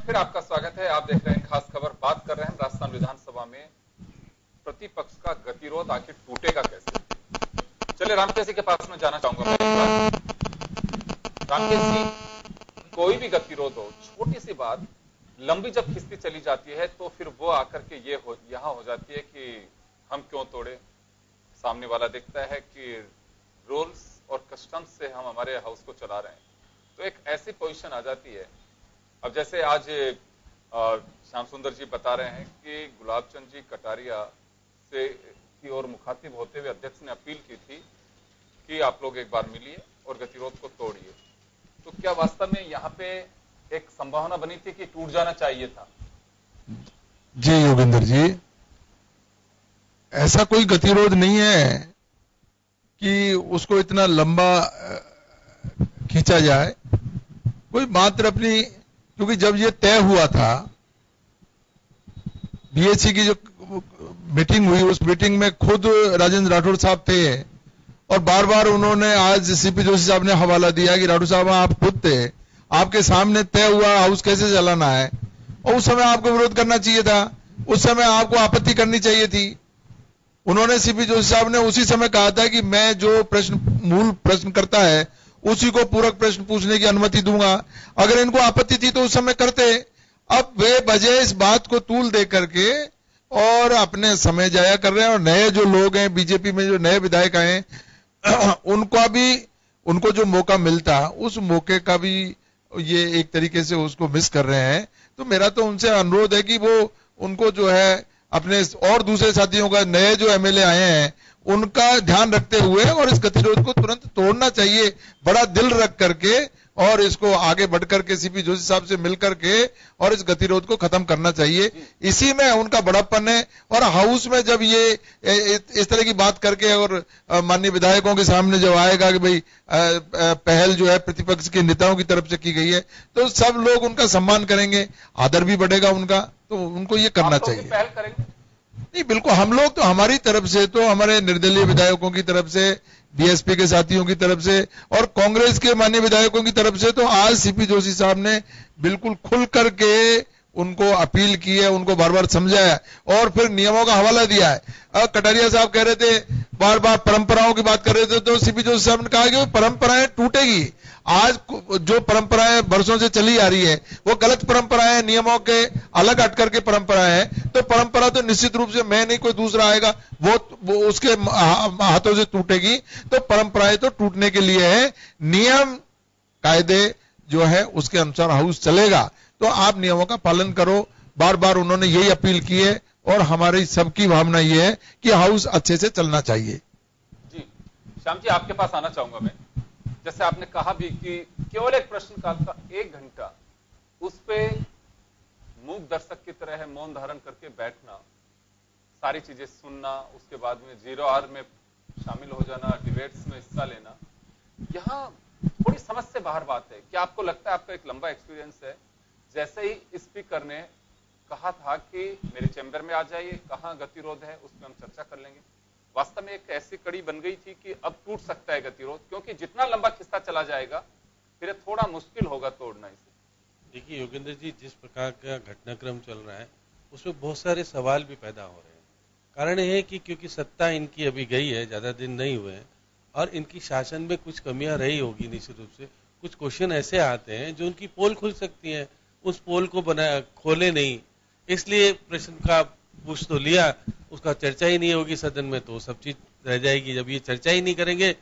फिर आपका स्वागत है। आप देख रहे हैं खास खबर। बात कर रहे हैं राजस्थान विधानसभा में प्रतिपक्ष का गतिरोध आखिर टूटेगा कैसे। चलिए रामकेश जी के पास में जाना चाहूंगा मैं एक बार। रामकेश जी, कोई भी गतिरोध हो, छोटी सी बात लंबी जब खिंचती चली जाती है तो फिर वो आकर के यहां हो जाती है कि हम क्यों तोड़े। सामने वाला देखता है कि रूल्स और कस्टम्स से हम हमारे हाउस को चला रहे हैं, तो एक ऐसी पोजीशन आ जाती है। अब जैसे आज श्याम सुंदर जी बता रहे हैं कि गुलाब चंद जी कटारिया से की ओर मुखातिब होते हुए अध्यक्ष ने अपील की थी कि आप लोग एक बार मिलिए और गतिरोध को तोड़िए। तो क्या वास्तव में यहाँ पे एक संभावना बनी थी कि टूट जाना चाहिए था? जी योगेंद्र जी, ऐसा कोई गतिरोध नहीं है कि उसको इतना लंबा खींचा जाए। कोई मात्र अपनी, क्योंकि जब ये तय हुआ था, बीएससी की जो मीटिंग हुई, उस मीटिंग में खुद राजेंद्र राठौड़ साहब थे और बार बार उन्होंने, आज सीपी जोशी साहब ने हवाला दिया कि राठौड़ साहब आप खुद थे, आपके सामने तय हुआ हाउस कैसे चलाना है, और उस समय आपको विरोध करना चाहिए था, उस समय आपको आपत्ति करनी चाहिए थी। उन्होंने सीपी जोशी साहब ने उसी समय कहा था कि मैं जो मूल प्रश्न करता है उसी को पूरक प्रश्न पूछने की अनुमति दूंगा। अगर इनको आपत्ति थी तो उस समय करते। अब वे बजाय इस बात को तूल दे करके और अपने समय जाया कर रहे हैं, और नए जो लोग हैं बीजेपी में, जो नए विधायक आए, उनको जो मौका मिलता, उस मौके का भी ये एक तरीके से उसको मिस कर रहे हैं। तो मेरा तो उनसे अनुरोध है कि वो उनको जो है अपने और दूसरे साथियों का, नए जो एमएलए आए हैं उनका ध्यान रखते हुए और इस गतिरोध को तुरंत तोड़ना चाहिए, बड़ा दिल रख करके, और इसको आगे बढ़ करके सीपी जोशी साहब से मिल करके और इस गतिरोध को खत्म करना चाहिए। इसी में उनका बड़प्पन है। और हाउस में जब ये इस तरह की बात करके और माननीय विधायकों के सामने जब आएगा कि भाई पहल जो है प्रतिपक्ष के नेताओं की तरफ से की गई है, तो सब लोग उनका सम्मान करेंगे, आदर भी बढ़ेगा उनका, तो उनको ये करना चाहिए। पहल करेंगे? नहीं, बिल्कुल, हम लोग तो हमारी तरफ से, तो हमारे निर्दलीय विधायकों की तरफ से, बीएसपी के साथियों की तरफ से और कांग्रेस के माननीय विधायकों की तरफ से, तो आज सीपी जोशी साहब ने बिल्कुल खुल करके उनको अपील की है, उनको बार बार समझाया और फिर नियमों का हवाला दिया है। कटारिया साहब कह रहे थे, बार बार परंपराओं की बात कर रहे थे, तो सीपी जोशी साहब ने कहा कि परंपराएं टूटेगी। आज जो परंपराएं बरसों से चली आ रही है वो गलत परंपराएं, नियमों के अलग हट करके परंपराएं हैं, तो परंपरा तो निश्चित रूप से मैं नहीं, कोई दूसरा आएगा वो उसके हाथों से टूटेगी। तो परंपराएं तो टूटने के लिए है, नियम कायदे जो है उसके अनुसार हाउस चलेगा, तो आप नियमों का पालन करो। बार बार उन्होंने यही अपील की है और हमारी सबकी भावना ये है कि हाउस अच्छे से चलना चाहिए। जी श्याम जी, आपके पास आना चाहूंगा मैं। जैसे आपने कहा भी कि केवल एक प्रश्नकाल का 1 घंटा, उस पे मूक दर्शक की तरह है मौन धारण करके बैठना, सारी चीजें सुनना, उसके बाद में 0 आवर में शामिल हो जाना, डिबेट्स में हिस्सा लेना, यहां थोड़ी समझ से बाहर बात है। क्या आपको लगता है, आपका एक लंबा एक्सपीरियंस है, जैसे ही स्पीकर ने कहा था कि मेरे चैम्बर में आ जाइए, कहां गतिरोध है उस पर हम चर्चा कर लेंगे, वास्तव में एक ऐसी कड़ी बन गई थी कि अब टूट सकता है गतिरोध, क्योंकि जितना लंबा खिस्सा चला जाएगा फिर थोड़ा मुश्किल होगा तोड़ना इसे। देखिए योगेंद्र जी, जिस प्रकार का घटनाक्रम चल रहा है उसमें बहुत सारे सवाल भी पैदा हो रहे हैं। कारण यह है कि क्योंकि सत्ता इनकी अभी गई है, ज्यादा दिन नहीं हुए हैं, और इनकी शासन में कुछ कमियां रही होगी निश्चित रूप से। कुछ क्वेश्चन ऐसे आते हैं जो उनकी पोल खुल सकती है, उस पोल को खोले नहीं, इसलिए प्रश्न का पूछ तो लिया, उसका चर्चा ही नहीं होगी सदन में, तो सब चीज रह जाएगी। जब ये चर्चा ही नहीं करेंगे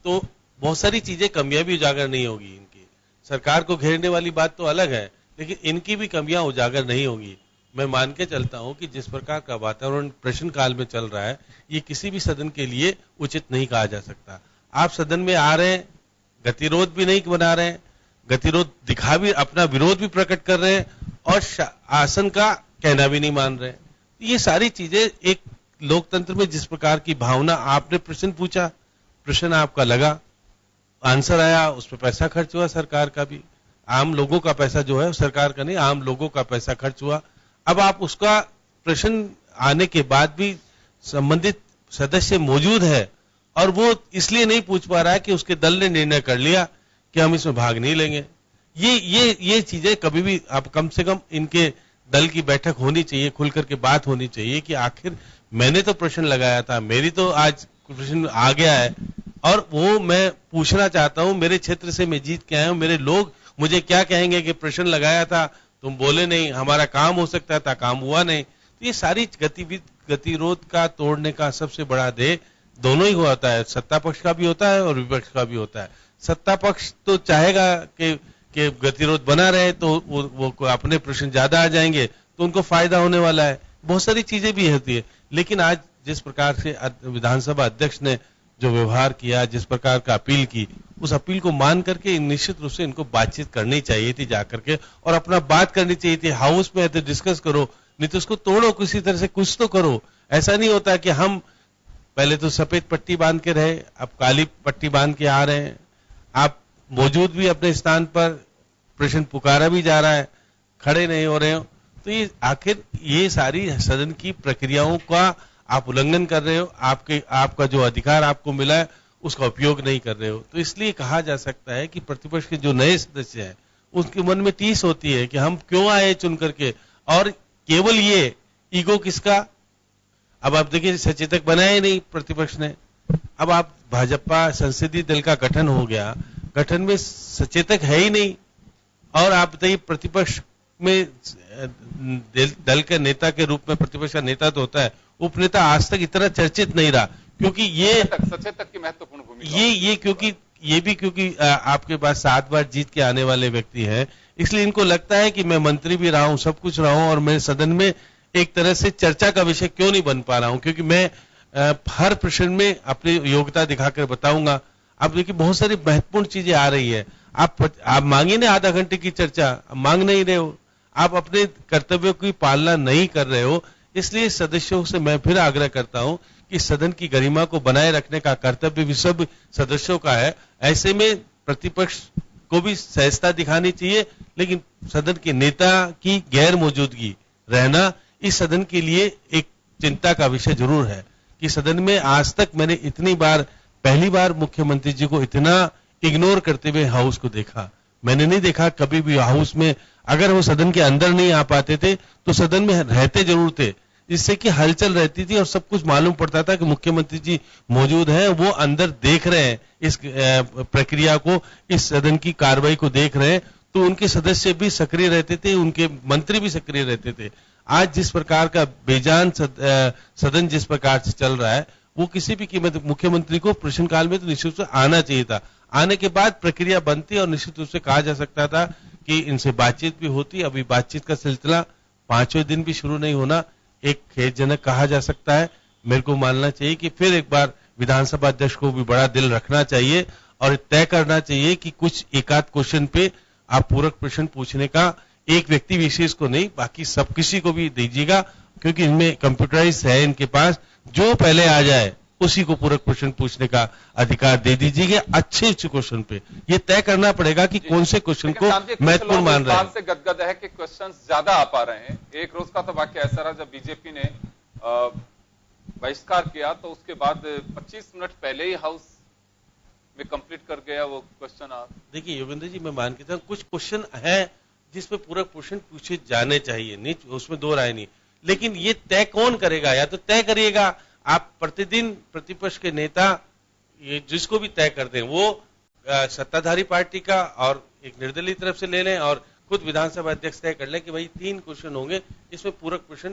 तो बहुत सारी चीजें, कमियां भी उजागर नहीं होगी इनकी। सरकार को घेरने वाली बात तो अलग है, लेकिन इनकी भी कमियां उजागर नहीं होगी। मैं मान के चलता हूं कि जिस प्रकार का वातावरण प्रश्नकाल में चल रहा है, ये किसी भी सदन के लिए उचित नहीं कहा जा सकता। आप सदन में आ रहे हैं, गतिरोध भी नहीं बना रहे हैं, गतिरोध दिखा भी अपना विरोध भी प्रकट कर रहे हैं और आसन का कहना भी नहीं मान रहे हैं। ये सारी चीजें एक लोकतंत्र में जिस प्रकार की भावना, आपने प्रश्न पूछा, प्रश्न आपका लगा, आंसर आया, उस पर पैसा खर्च हुआ, सरकार का भी, आम लोगों का पैसा जो है सरकार का नहीं, आम लोगों का पैसा खर्च हुआ। अब आप उसका प्रश्न आने के बाद भी संबंधित सदस्य मौजूद है और वो इसलिए नहीं पूछ पा रहा है कि उसके दल ने निर्णय कर लिया कि हम इसमें भाग नहीं लेंगे। ये चीजें कभी भी आप कम से कम इनके दल की बैठक होनी चाहिए, खुल करके बात होनी चाहिए कि आखिर मैंने तो प्रश्न लगाया था, मेरी तो आज प्रश्न आ गया है और वो मैं पूछना चाहता हूं, मेरे क्षेत्र से मैं जीत के आया हूं, मेरे लोग मुझे क्या कहेंगे कि प्रश्न लगाया था, तुम बोले नहीं, हमारा काम हो सकता था, काम हुआ नहीं। तो ये सारी गतिरोध का तोड़ने का सबसे बड़ा ध्येय दोनों ही होता है, सत्ता पक्ष का भी होता है और विपक्ष का भी होता है। सत्ता पक्ष तो चाहेगा कि गतिरोध बना रहे, तो वो अपने प्रश्न ज्यादा आ जाएंगे तो उनको फायदा होने वाला है, बहुत सारी चीजें भी होती है। लेकिन आज जिस प्रकार से विधानसभा अध्यक्ष ने जो व्यवहार किया, जिस प्रकार का अपील की, उस अपील को मान करके निश्चित रूप से इनको बातचीत करनी चाहिए थी जाकर के और अपना बात करनी चाहिए थी। हाउस में है तो डिस्कस करो, नहीं तो उसको तोड़ो, किसी तरह से कुछ तो करो। ऐसा नहीं होता कि हम पहले तो सफेद पट्टी बांध के रहे, अब काली पट्टी बांध के आ रहे हैं, आप मौजूद भी अपने स्थान पर, प्रश्न पुकारा भी जा रहा है, खड़े नहीं हो रहे हो, तो ये आखिर ये सारी सदन की प्रक्रियाओं का आप उल्लंघन कर रहे हो, आपका जो अधिकार आपको मिला है उसका उपयोग नहीं कर रहे हो। तो इसलिए कहा जा सकता है कि प्रतिपक्ष के जो नए सदस्य हैं उनके मन में टीस होती है कि हम क्यों आए चुन करके, और केवल ये ईगो किसका। अब आप देखिए सचेतक बनाए नहीं प्रतिपक्ष ने, अब आप भाजपा संसदीय दल का गठन हो गया, गठन में सचेतक है ही नहीं, और आप बताइए प्रतिपक्ष में दल के नेता के रूप में प्रतिपक्ष का नेता तो होता है, उपनेता आज तक इतना चर्चित नहीं रहा, क्योंकि ये सचेतक की महत्वपूर्ण भूमिका क्योंकि आपके पास 7 बार जीत के आने वाले व्यक्ति हैं, इसलिए इनको लगता है कि मैं मंत्री भी रहा हूं, सब कुछ रहा हूं, और मैं सदन में एक तरह से चर्चा का विषय क्यों नहीं बन पा रहा हूं, क्योंकि मैं हर प्रश्न में अपनी योग्यता दिखाकर बताऊंगा। अब देखिए बहुत सारी महत्वपूर्ण चीजें आ रही है, आप मांगिए ना आधा घंटे की चर्चा, मांग नहीं रहे हो, आप अपने कर्तव्यों की पालना नहीं कर रहे हो। इसलिए सदस्यों से मैं फिर आग्रह करता हूं कि सदन की गरिमा को बनाए रखने का कर्तव्य भी सब सदस्यों का है। ऐसे में प्रतिपक्ष को भी सहजता दिखानी चाहिए, लेकिन सदन के नेता की गैर मौजूदगी रहना इस सदन के लिए एक चिंता का विषय जरूर है कि सदन में आज तक मैंने पहली बार मुख्यमंत्री जी को इतना इग्नोर करते हुए हाउस को देखा। मैंने नहीं देखा कभी भी हाउस में, अगर वो सदन के अंदर नहीं आ पाते थे तो सदन में रहते जरूर थे, जिससे कि हलचल रहती थी और सब कुछ मालूम पड़ता था कि मुख्यमंत्री जी मौजूद हैं, वो अंदर देख रहे हैं इस प्रक्रिया को, इस सदन की कार्रवाई को देख रहे हैं, तो उनके सदस्य भी सक्रिय रहते थे, उनके मंत्री भी सक्रिय रहते थे। आज जिस प्रकार का बेजान सदन जिस प्रकार से चल रहा है, वो किसी भी कीमत मुख्यमंत्री को प्रश्नकाल में तो निश्चित रूप से आना चाहिए था, आने के बाद प्रक्रिया बनती और निश्चित रूप से कहा जा सकता था कि इनसे बातचीत भी होती। अभी बातचीत का सिलसिला 5वें दिन भी शुरू नहीं होना एक खेदजनक कहा जा सकता है। मेरे को मानना चाहिए कि फिर एक बार विधानसभा अध्यक्ष को भी बड़ा दिल रखना चाहिए और तय करना चाहिए कि कुछ एकाध क्वेश्चन पे आप पूरक प्रश्न पूछने का एक व्यक्ति विशेष को नहीं, बाकी सब किसी को भी दीजिएगा, क्योंकि इनमें कंप्यूटराइज है इनके पास, जो पहले आ जाए उसी को पूरक प्रश्न पूछने का अधिकार दे दीजिएगा। अच्छे क्वेश्चन पे ये तय करना पड़ेगा कि कौन से क्वेश्चन को महत्वपूर्ण मान रहे हैं। से गदगद है कि क्वेश्चंस ज्यादा आ पा रहे हैं। एक रोज का तो वाक्य ऐसा रहा जब बीजेपी ने बहिष्कार किया तो उसके बाद 25 मिनट पहले ही हाउस में कंप्लीट कर गया वो क्वेश्चन। आप देखिए योगेंद्र जी, मैं मान के चलूं कुछ क्वेश्चन है जिसपे पूरक प्रश्न पूछे जाने चाहिए, नहीं उसमें दो राय नहीं, लेकिन ये तय कौन करेगा? या तो तय करिएगा आप प्रतिदिन प्रतिपक्ष के नेता, ये जिसको भी तय कर दें वो सत्ताधारी पार्टी का और एक निर्दलीय तरफ से ले लें, और खुद विधानसभा अध्यक्ष तय कर लें कि भाई 3 क्वेश्चन होंगे, इसमें पूरक प्रश्न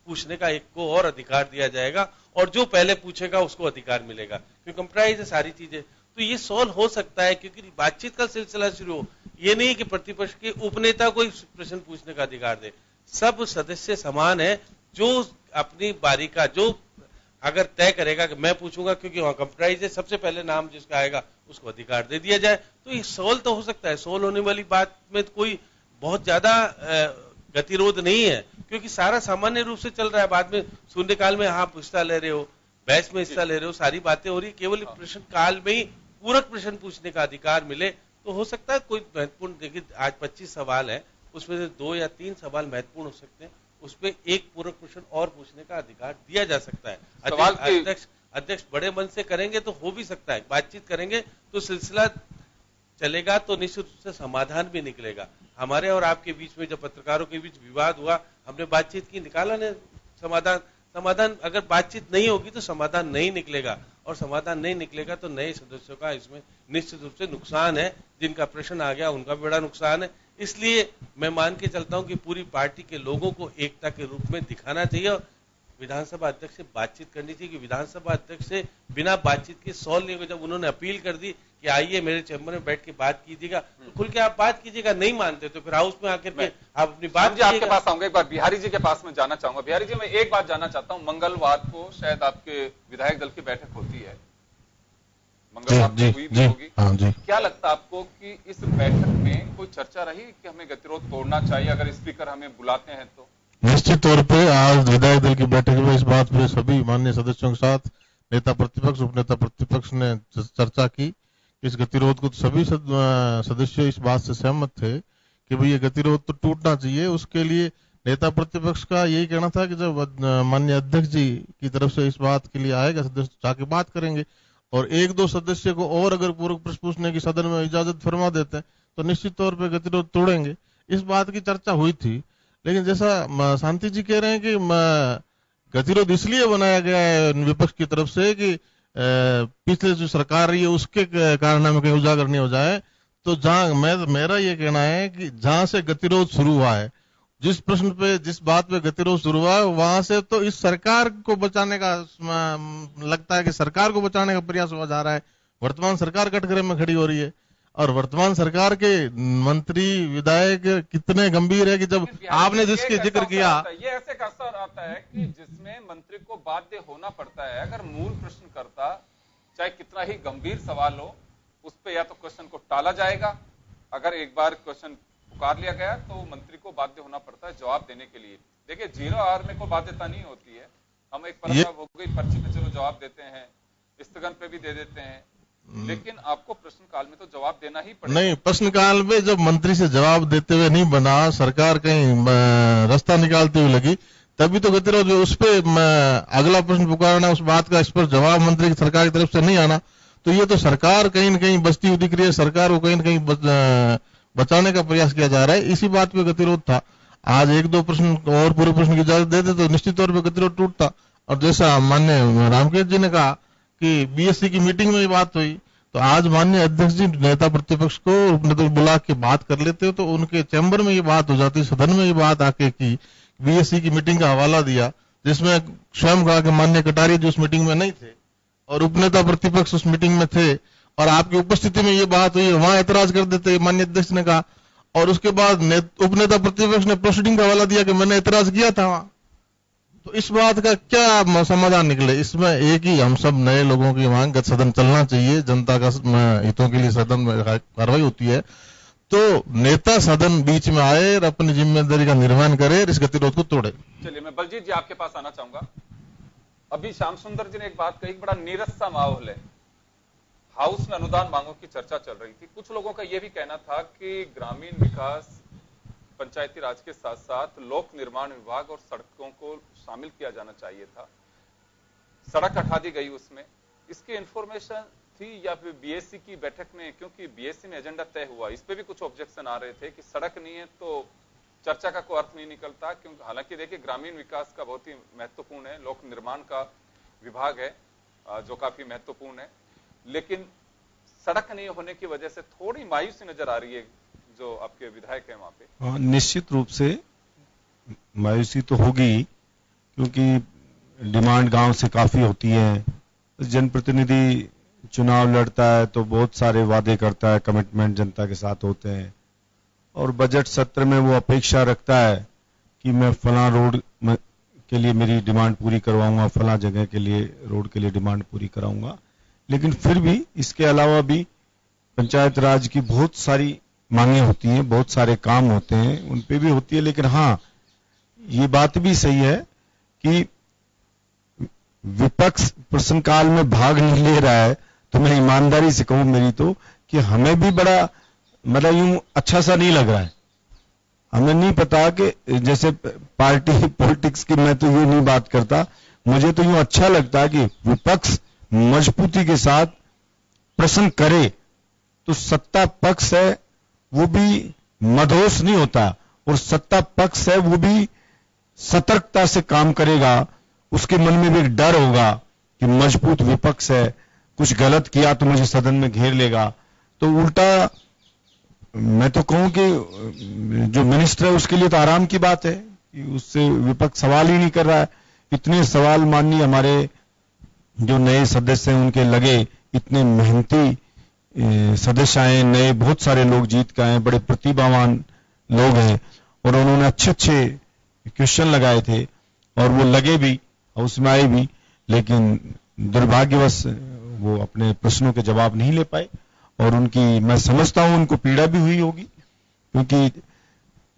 पूछने का एक को और अधिकार दिया जाएगा और जो पहले पूछेगा उसको अधिकार मिलेगा, क्योंकि कंप्राइज है सारी चीजें। तो ये सॉल्व हो सकता है क्योंकि बातचीत का सिलसिला शुरू हो, ये नहीं कि प्रतिपक्ष के उपनेता को प्रश्न पूछने का अधिकार दे। सब सदस्य समान है, जो अपनी बारी का जो अगर तय करेगा कि मैं पूछूंगा क्योंकि वहां कंप्यूटराइज है, सबसे पहले नाम जिसका आएगा उसको अधिकार दे दिया जाए, तो ये सोल्व तो हो सकता है। सोल्व होने वाली बात में कोई बहुत ज्यादा गतिरोध नहीं है, क्योंकि सारा सामान्य रूप से चल रहा है। बाद में शून्यकाल में आप हिस्सा ले रहे हो, बहस में हिस्सा ले रहे हो, सारी बातें हो रही, केवल प्रश्न काल में ही पूरक प्रश्न पूछने का अधिकार मिले तो हो सकता है कोई महत्वपूर्ण। देखिए आज 25 सवाल है, उसमें से 2 या 3 सवाल महत्वपूर्ण हो सकते हैं, उसपे एक पूरक प्रश्न और पूछने का अधिकार दिया जा सकता है। अध्यक्ष बड़े मन से करेंगे तो हो भी सकता है, बातचीत करेंगे तो सिलसिला चलेगा, तो निश्चित रूप से समाधान भी निकलेगा। हमारे और आपके बीच में जब पत्रकारों के बीच विवाद हुआ, हमने बातचीत की, निकाला ने समाधान। अगर बातचीत नहीं होगी तो समाधान नहीं निकलेगा, और समाधान नहीं निकलेगा तो नए सदस्यों का इसमें निश्चित रूप से नुकसान है। जिनका प्रश्न आ गया उनका बड़ा नुकसान है। इसलिए मैं मान के चलता हूं कि पूरी पार्टी के लोगों को एकता के रूप में दिखाना चाहिए, और विधानसभा अध्यक्ष से बातचीत करनी चाहिए कि विधानसभा अध्यक्ष से बिना बातचीत के सॉल्व नहीं होगा। जब उन्होंने अपील कर दी कि आइए मेरे चैम्बर में बैठ के बात कीजिएगा, तो खुल के आप बात कीजिएगा, नहीं मानते तो फिर हाउस में आकर के आप अपनी बात। आपके पास आऊंगा, एक बार बिहारी जी के पास में जाना चाहूंगा। बिहारी जी, मैं एक बात जानना चाहता हूं, मंगलवार को शायद आपके विधायक दल की बैठक होती है, मंगलवार को हुई भी होगी। क्या लगता है आपको कि इस बैठक में कोई चर्चा रही कि हमें गतिरोध तोड़ना चाहिए अगर स्पीकर हमें बुलाते हैं तो? निश्चित तौर पे आज विधायक दल की बैठक में इस बात पे सभी माननीय सदस्यों के साथ नेता प्रतिपक्ष, उपनेता प्रतिपक्ष ने चर्चा की। इस गतिरोध को तो सभी सदस्य इस बात से सहमत थे कि भाई ये गतिरोध तो टूटना चाहिए। उसके लिए नेता प्रतिपक्ष का यही कहना था कि जब माननीय अध्यक्ष जी की तरफ से इस बात के लिए आएगा, सदस्य जाके बात करेंगे, और 1-2 सदस्य को और अगर पूरक प्रश्न पूछने की सदन में इजाजत फरमा देते हैं तो निश्चित तौर पर गतिरोध तोड़ेंगे। इस बात की चर्चा हुई थी, लेकिन जैसा शांति जी कह रहे हैं कि गतिरोध इसलिए बनाया गया है विपक्ष की तरफ से कि पिछले जो सरकार रही है उसके कारनामे कहीं उजागर नहीं हो जाए, तो जहां मेरा ये कहना है कि जहां से गतिरोध शुरू हुआ है, जिस प्रश्न पे, जिस बात पे गतिरोध शुरू हुआ है, वहां से तो इस सरकार को बचाने का लगता है कि सरकार को बचाने का प्रयास हुआ जा रहा है। वर्तमान सरकार कटघरे में खड़ी हो रही है, और वर्तमान सरकार के मंत्री विधायक कितने गंभीर है कि जब आपने जिसके जिक्र किया, ये ऐसे का असर आता है कि जिसमें मंत्री को बाध्य होना पड़ता है। अगर मूल प्रश्नकर्ता चाहे कितना ही गंभीर सवाल हो, उस पर या तो क्वेश्चन को टाला जाएगा, अगर एक बार क्वेश्चन पुकार लिया गया तो मंत्री को बाध्य होना पड़ता है जवाब देने के लिए। देखिए 0 आवर में कोई बाध्यता नहीं होती है, हम एक पैराग्राफ हो गई पर्ची पे चलो जवाब देते हैं, स्थगन पे भी दे देते हैं, लेकिन आपको प्रश्नकाल में तो जवाब देना ही पड़ेगा। नहीं, प्रश्नकाल में जब मंत्री से जवाब देते हुए नहीं बना, सरकार कहीं रास्ता निकालते हुए लगी, तभी तो गतिरोध। उस पर अगला प्रश्न पुकारना, उस बात का इस पर जवाब मंत्री की सरकार की तरफ से नहीं आना, तो ये तो सरकार कहीं न कहीं बचती हुई दिख रही है, सरकार को कहीं न कहीं बचाने का प्रयास किया जा रहा है। इसी बात पे गतिरोध था। आज 1-2 प्रश्न और पूरे प्रश्न की इजाजत देते तो निश्चित तौर पे गतिरोध टूटता। और जैसा माननीय रामकेश जी ने कहा कि बीएससी की मीटिंग में ये बात हुई, तो आज माननीय अध्यक्ष जी नेता प्रतिपक्ष को बुला के बात कर लेते हो तो उनके चैम्बर में ये बात हो जाती, सदन में ये बात आके की बीएससी की मीटिंग का हवाला दिया, जिसमें स्वयं कहा कि माननीय कटारिया जी उस मीटिंग में नहीं थे और उपनेता प्रतिपक्ष उस मीटिंग में थे, और आपकी उपस्थिति में ये बात हुई, वहां ऐतराज कर देते माननीय अध्यक्ष ने कहा, और उसके बाद उपनेता प्रतिपक्ष ने प्रोसीडिंग का हवाला दिया कि मैंने ऐतराज किया था वहां। तो इस बात का क्या समाधान निकले? इसमें एक ही हम सब नए लोगों की मांग, सदन चलना चाहिए, जनता का हितों के लिए सदन में कार्रवाई होती है, तो नेता सदन बीच में आए और अपनी जिम्मेदारी का निर्वहन करे और इस गतिरोध को तोड़े। चलिए मैं बलजीत जी आपके पास आना चाहूंगा। अभी श्याम सुंदर जी ने एक बात कही, बड़ा नीरस सा माहौल है, हाउस में अनुदान मांगों की चर्चा चल रही थी। कुछ लोगों का यह भी कहना था कि ग्रामीण विकास, पंचायती राज के साथ साथ लोक निर्माण विभाग और सड़कों को शामिल किया जाना चाहिए था। सड़क हटा दी गई उसमें, इसकी इंफॉर्मेशन थी या फिर बीएससी की बैठक में, क्योंकि बीएससी में एजेंडा तय हुआ, इस पे भी कुछ ऑब्जेक्शन आ रहे थे कि सड़क नहीं है तो चर्चा का कोई अर्थ नहीं निकलता। क्योंकि हालांकि देखिए ग्रामीण विकास का बहुत ही महत्वपूर्ण है, लोक निर्माण का विभाग है जो काफी महत्वपूर्ण है, लेकिन सड़क नहीं होने की वजह से थोड़ी मायूसी नजर आ रही है जो आपके विधायक है वहां पे। निश्चित रूप से मायूसी तो होगी, क्योंकि डिमांड गांव से काफी होती है। जनप्रतिनिधि चुनाव लड़ता है तो बहुत सारे वादे करता है, कमिटमेंट जनता के साथ होते हैं, और बजट सत्र में वो अपेक्षा रखता है कि मैं फलां रोड के लिए मेरी डिमांड पूरी करवाऊंगा, फला जगह के लिए रोड के लिए डिमांड पूरी कराऊंगा। लेकिन फिर भी इसके अलावा भी पंचायत राज की बहुत सारी मांगे होती हैं, बहुत सारे काम होते हैं, उन पे भी होती है। लेकिन हाँ, ये बात भी सही है कि विपक्ष प्रश्नकाल में भाग नहीं ले रहा है, तो मैं ईमानदारी से कहूं मेरी तो, कि हमें भी बड़ा मतलब यूं अच्छा सा नहीं लग रहा है। हमें नहीं पता कि जैसे पार्टी पॉलिटिक्स की मैं तो ये नहीं बात करता, मुझे तो यूं अच्छा लगता है कि विपक्ष मजबूती के साथ प्रश्न करे तो सत्ता पक्ष है वो भी मदहोश नहीं होता, और सत्ता पक्ष है वो भी सतर्कता से काम करेगा। उसके मन में भी एक डर होगा कि मजबूत विपक्ष है, कुछ गलत किया तो मुझे सदन में घेर लेगा। तो उल्टा मैं तो कहूं कि जो मिनिस्टर है उसके लिए तो आराम की बात है कि उससे विपक्ष सवाल ही नहीं कर रहा है। इतने सवाल माननीय हमारे जो नए सदस्य हैं उनके लगे, इतने मेहनती सदस्य आए, नए बहुत सारे लोग जीत के आए, बड़े प्रतिभावान लोग हैं, और उन्होंने अच्छे अच्छे क्वेश्चन लगाए थे और वो लगे भी, उसमें आए भी, लेकिन दुर्भाग्यवश वो अपने प्रश्नों के जवाब नहीं ले पाए। और उनकी मैं समझता हूं उनको पीड़ा भी हुई होगी, क्योंकि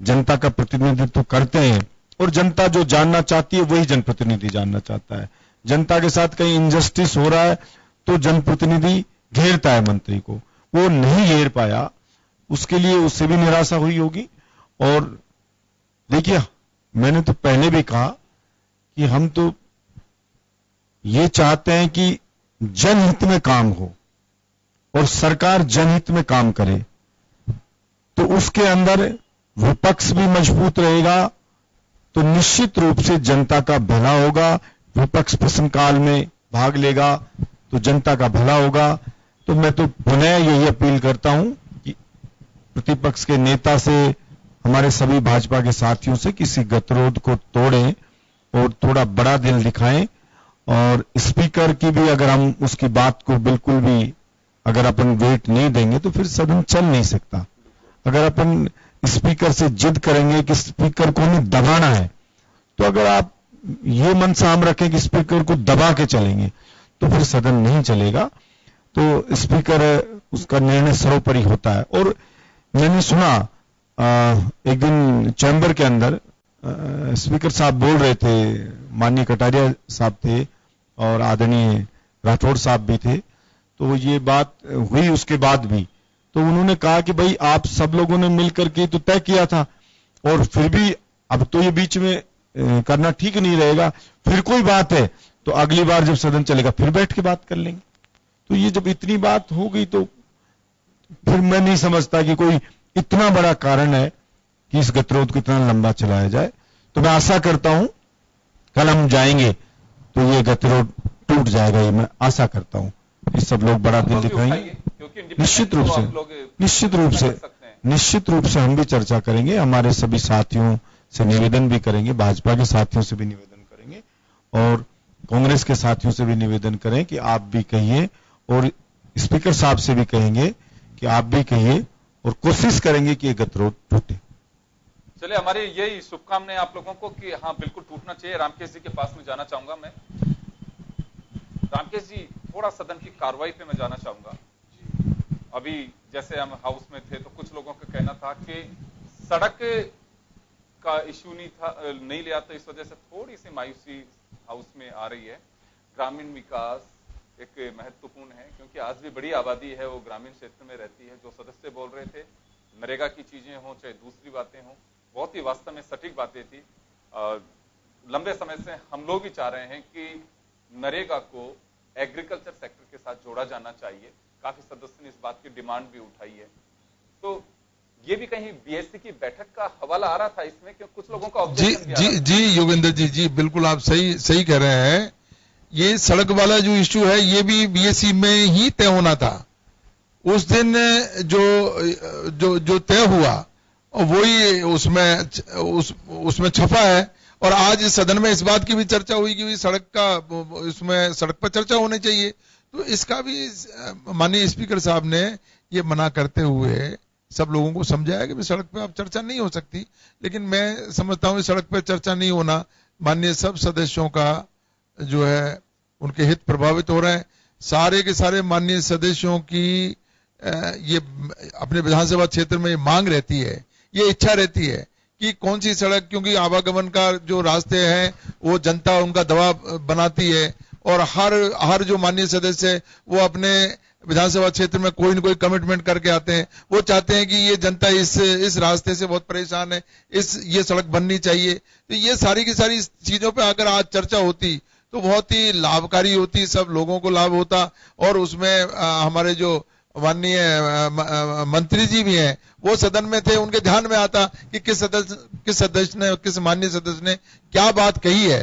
जनता का प्रतिनिधित्व करते हैं और जनता जो जानना चाहती है वही जनप्रतिनिधि जानना चाहता है। जनता के साथ कहीं इनजस्टिस हो रहा है तो जनप्रतिनिधि घेरता है मंत्री को, वो नहीं घेर पाया, उसके लिए उससे भी निराशा हुई होगी। और देखिए, मैंने तो पहले भी कहा कि हम तो ये चाहते हैं कि जनहित में काम हो और सरकार जनहित में काम करे, तो उसके अंदर विपक्ष भी मजबूत रहेगा तो निश्चित रूप से जनता का भला होगा। विपक्ष प्रश्नकाल में भाग लेगा तो जनता का भला होगा। तो मैं तो पुनः यही अपील करता हूं कि प्रतिपक्ष के नेता से, हमारे सभी भाजपा के साथियों से, किसी गतिरोध को तोड़ें और थोड़ा बड़ा दिल दिखाएं। और स्पीकर की भी अगर हम उसकी बात को बिल्कुल भी अगर अपन वेट नहीं देंगे तो फिर सदन चल नहीं सकता। अगर अपन स्पीकर से जिद करेंगे कि स्पीकर को हमें दबाना है, तो अगर आप ये मन साम रखें कि स्पीकर को दबा के चलेंगे तो फिर सदन नहीं चलेगा। तो स्पीकर उसका निर्णय सर्वोपरि होता है। और मैंने सुना एक दिन चैम्बर के अंदर स्पीकर साहब बोल रहे थे, माननीय कटारिया साहब थे और आदरणीय राठौड़ साहब भी थे, तो ये बात हुई उसके बाद भी, तो उन्होंने कहा कि भाई आप सब लोगों ने मिलकर के तो तय किया था और फिर भी अब तो ये बीच में करना ठीक नहीं रहेगा, फिर कोई बात है तो अगली बार जब सदन चलेगा फिर बैठ के बात कर लेंगे। तो ये जब इतनी बात हो गई तो फिर मैं नहीं समझता कि कोई इतना बड़ा कारण है कि इस गतिरोध को इतना लंबा चलाया जाए। तो मैं आशा करता हूं कल हम जाएंगे तो ये गतिरोध टूट जाएगा, ये मैं आशा करता हूं। ये सब लोग बड़ा दिल दिखाएंगे, निश्चित रूप से हम भी चर्चा करेंगे, हमारे सभी साथियों से निवेदन भी करेंगे, भाजपा के साथियों से भी निवेदन करेंगे और कांग्रेस के साथियों से भी निवेदन करें कि आप भी कहिए और स्पीकर साहब से भी कहेंगे कि आप भी कहिए और कोशिश करेंगे कि ये गतिरोध टूटे। चलिए, हमारी यही शुभकामनाएं आप लोगों को कि हाँ बिल्कुल टूटना चाहिए। रामकेश जी के पास में जाना चाहूंगा मैं। रामकेश जी, थोड़ा सदन की कार्रवाई पे मैं जाना चाहूंगा। अभी जैसे हम हाउस में थे तो कुछ लोगों का कहना था कि सड़क का इश्यू नहीं लिया, तो इस वजह से थोड़ी सी मायूसी हाउस में आ रही है। ग्रामीण विकास एक महत्वपूर्ण है क्योंकि आज भी बड़ी आबादी है वो ग्रामीण क्षेत्र में रहती है। जो सदस्य बोल रहे थे, नरेगा की चीजें हों चाहे दूसरी बातें हों, बहुत ही वास्तव में सटीक बातें थी। लंबे समय से हम लोग भी चाह रहे हैं कि नरेगा को एग्रीकल्चर सेक्टर के साथ जोड़ा जाना चाहिए। काफी सदस्य ने इस बात की डिमांड भी उठाई है। तो ये भी कहीं बीएससी की बैठक का हवाला आ रहा था इसमें, क्योंकि कुछ लोगों का जी योगेंद्र जी बिल्कुल आप सही कह रहे हैं। ये सड़क वाला जो इश्यू है ये भी बीएससी में ही तय होना था। उस दिन जो तय हुआ वही उसमें छपा है। और आज इस सदन में इस बात की भी चर्चा हुई कि सड़क पर चर्चा होनी चाहिए। तो इसका भी माननीय स्पीकर साहब ने ये मना करते हुए सब लोगों को समझाया कि सड़क पे अब चर्चा नहीं हो सकती। लेकिन मैं समझता हूँ सड़क पे चर्चा नहीं होना माननीय सब सदस्यों का जो है उनके हित प्रभावित हो रहे हैं। सारे के सारे माननीय सदस्यों की ये अपने विधानसभा क्षेत्र में मांग रहती है, ये इच्छा रहती है कि कौन सी सड़क, क्योंकि आवागमन का जो रास्ते हैं वो जनता उनका दबाव बनाती है और हर जो माननीय सदस्य है वो अपने विधानसभा क्षेत्र में कोई न कोई कमिटमेंट करके आते हैं। वो चाहते हैं कि ये जनता इस रास्ते से बहुत परेशान है, ये सड़क बननी चाहिए। तो ये सारी की सारी चीजों पे अगर आज चर्चा होती तो बहुत ही लाभकारी होती, सब लोगों को लाभ होता। और उसमें हमारे जो माननीय मंत्री जी भी हैं वो सदन में थे, उनके ध्यान में आता कि किस माननीय सदस्य ने क्या बात कही है,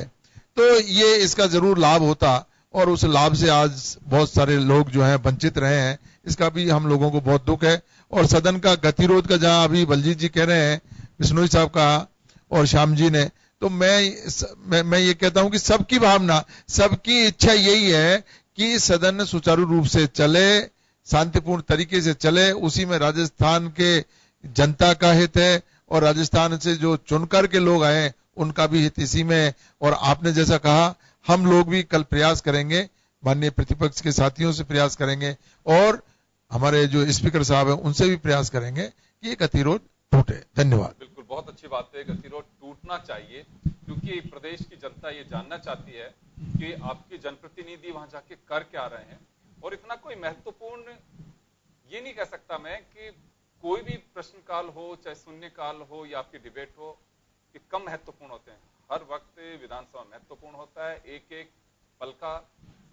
तो ये इसका जरूर लाभ होता और उस लाभ से आज बहुत सारे लोग जो हैं वंचित रहे हैं। इसका भी हम लोगों को बहुत दुख है। और सदन का गतिरोध का जहां अभी बलजीत जी कह रहे हैं, बिश्नोई साहब का और श्याम जी ने, तो मैं ये कहता हूं कि सबकी भावना, सबकी इच्छा यही है कि सदन सुचारू रूप से चले, शांतिपूर्ण तरीके से चले। उसी में राजस्थान के जनता का हित है और राजस्थान से जो चुनकर के लोग आए उनका भी हित इसी में है। और आपने जैसा कहा, हम लोग भी कल प्रयास करेंगे, माननीय प्रतिपक्ष के साथियों से प्रयास करेंगे और हमारे जो स्पीकर साहब हैं उनसे भी प्रयास करेंगे कि ये गतिरोध टूटे। धन्यवाद। बिल्कुल, बहुत अच्छी बात है, गतिरोध टूटना चाहिए क्योंकि प्रदेश की जनता ये जानना चाहती है कि आपके जनप्रतिनिधि वहां जाके कर क्या रहे हैं। और इतना कोई महत्वपूर्ण ये नहीं कह सकता मैं कि कोई भी प्रश्नकाल हो, चाहे शून्यकाल हो या आपकी डिबेट हो, कि कम महत्वपूर्ण होते हैं। हर वक्त विधानसभा महत्वपूर्ण होता है। एक एक पल का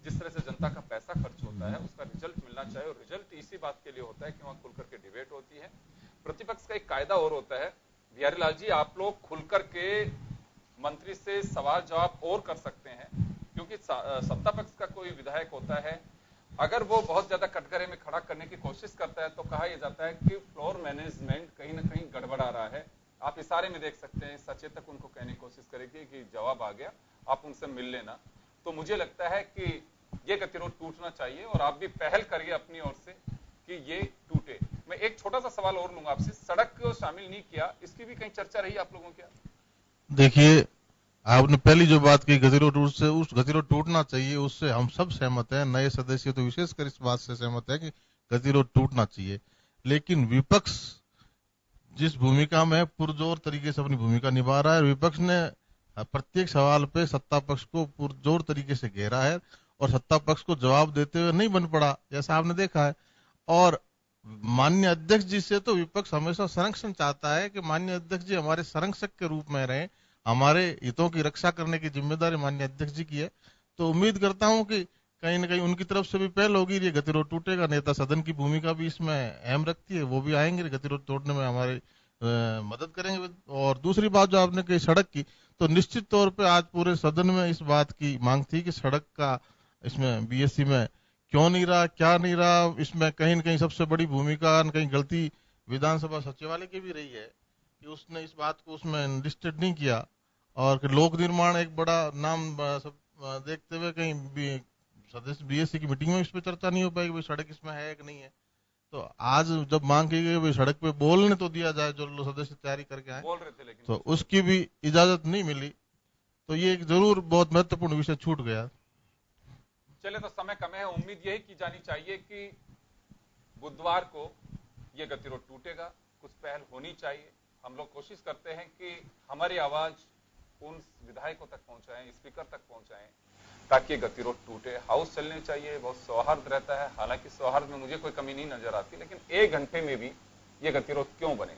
जिस तरह से जनता का पैसा खर्च होता है उसका रिजल्ट मिलना चाहिए और रिजल्ट इसी बात के लिए होता है कि वहां खुलकर के डिबेट होती है। प्रतिपक्ष का एक कायदा और होता है, बिहारी लाल जी, आप लोग खुलकर के मंत्री से सवाल जवाब और कर सकते हैं क्योंकि सत्ता पक्ष का कोई विधायक होता है, अगर वो बहुत ज्यादा कटघरे में खड़ा करने की कोशिश करता है तो कहा यह जाता है कि फ्लोर मैनेजमेंट कहीं ना कहीं गड़बड़ा रहा है। आप इशारे में देख सकते हैं, सचेतक उनको कहने की कोशिश करेगी कि जवाब आ गया, आप उनसे मिल लेना। तो मुझे लगता है कि ये गतिरोध टूटना चाहिए और आप भी पहल करिए अपनी ओर से कि ये टूटे। मैं एक छोटा सा सवाल और लूंगा आपसे, सड़क को शामिल नहीं किया, इसकी भी कहीं चर्चा रही आप लोगों की? देखिए, आपने पहली जो बात की गतिरोध, उससे उस गतिरोध टूटना चाहिए, उससे हम सब सहमत हैं। नए सदस्य तो विशेषकर इस बात से सहमत है कि गतिरोध टूटना चाहिए। लेकिन विपक्ष जिस भूमिका में पुरजोर तरीके से अपनी भूमिका निभा रहा है, विपक्ष ने प्रत्येक सवाल पे सत्ता पक्ष को पुरजोर तरीके से घेरा है और सत्ता पक्ष को जवाब देते हुए नहीं बन पड़ा, जैसा आपने देखा है। और माननीय अध्यक्ष जी से तो विपक्ष हमेशा संरक्षण चाहता है कि माननीय अध्यक्ष जी हमारे संरक्षक के रूप में रहें, हमारे हितों की रक्षा करने की जिम्मेदारी माननीय अध्यक्ष जी की है। तो उम्मीद करता हूं कि कहीं ना कहीं उनकी तरफ से भी पहल होगी, ये गतिरोध टूटेगा। नेता सदन की भूमिका भी इसमें अहम रखती है, वो भी आएंगे गतिरोध तोड़ने में हमारी मदद करेंगे। और दूसरी बात जो आपने कही सड़क की, तो निश्चित तौर पे आज पूरे सदन में इस बात की मांग थी कि सड़क का इसमें बीएससी में क्यों नहीं रहा, क्या नहीं रहा। इसमें कहीं न कहीं सबसे बड़ी भूमिका, कहीं गलती विधानसभा सचिवालय की भी रही है कि उसने इस बात को उसमें लिस्टेड नहीं किया। और लोक निर्माण एक बड़ा नाम देखते हुए कहीं सदस्य बीएससी की मीटिंग में इस पर चर्चा नहीं हो पाएगी, भाई सड़क इसमें है कि नहीं है। तो आज जब मांग की गई भाई सड़क पे बोलने तो दिया जाए, जो सदस्य तैयारी करके आए बोल रहे थे, लेकिन तो उसकी भी इजाजत नहीं मिली। तो ये जरूर बहुत महत्वपूर्ण विषय छूट गया। चले, तो समय कम है, उम्मीद यही की जानी चाहिए कि बुधवार को ये गतिरोध टूटेगा, कुछ पहल होनी चाहिए। हम लोग कोशिश करते हैं कि हमारी आवाज उन विधायकों तक पहुंचाएं, स्पीकर तक पहुंचाएं, ताकि ये गतिरोध टूटे। हाउस चलने चाहिए, बहुत सौहार्द रहता है। हालांकि सौहार्द में मुझे कोई कमी नहीं नजर आती, लेकिन 1 घंटे में भी ये गतिरोध क्यों बने।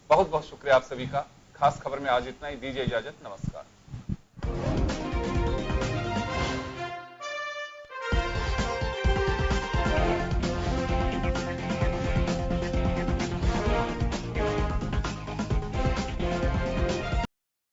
बहुत बहुत शुक्रिया आप सभी का। खास खबर में आज इतना ही, दीजिए इजाजत, नमस्कार।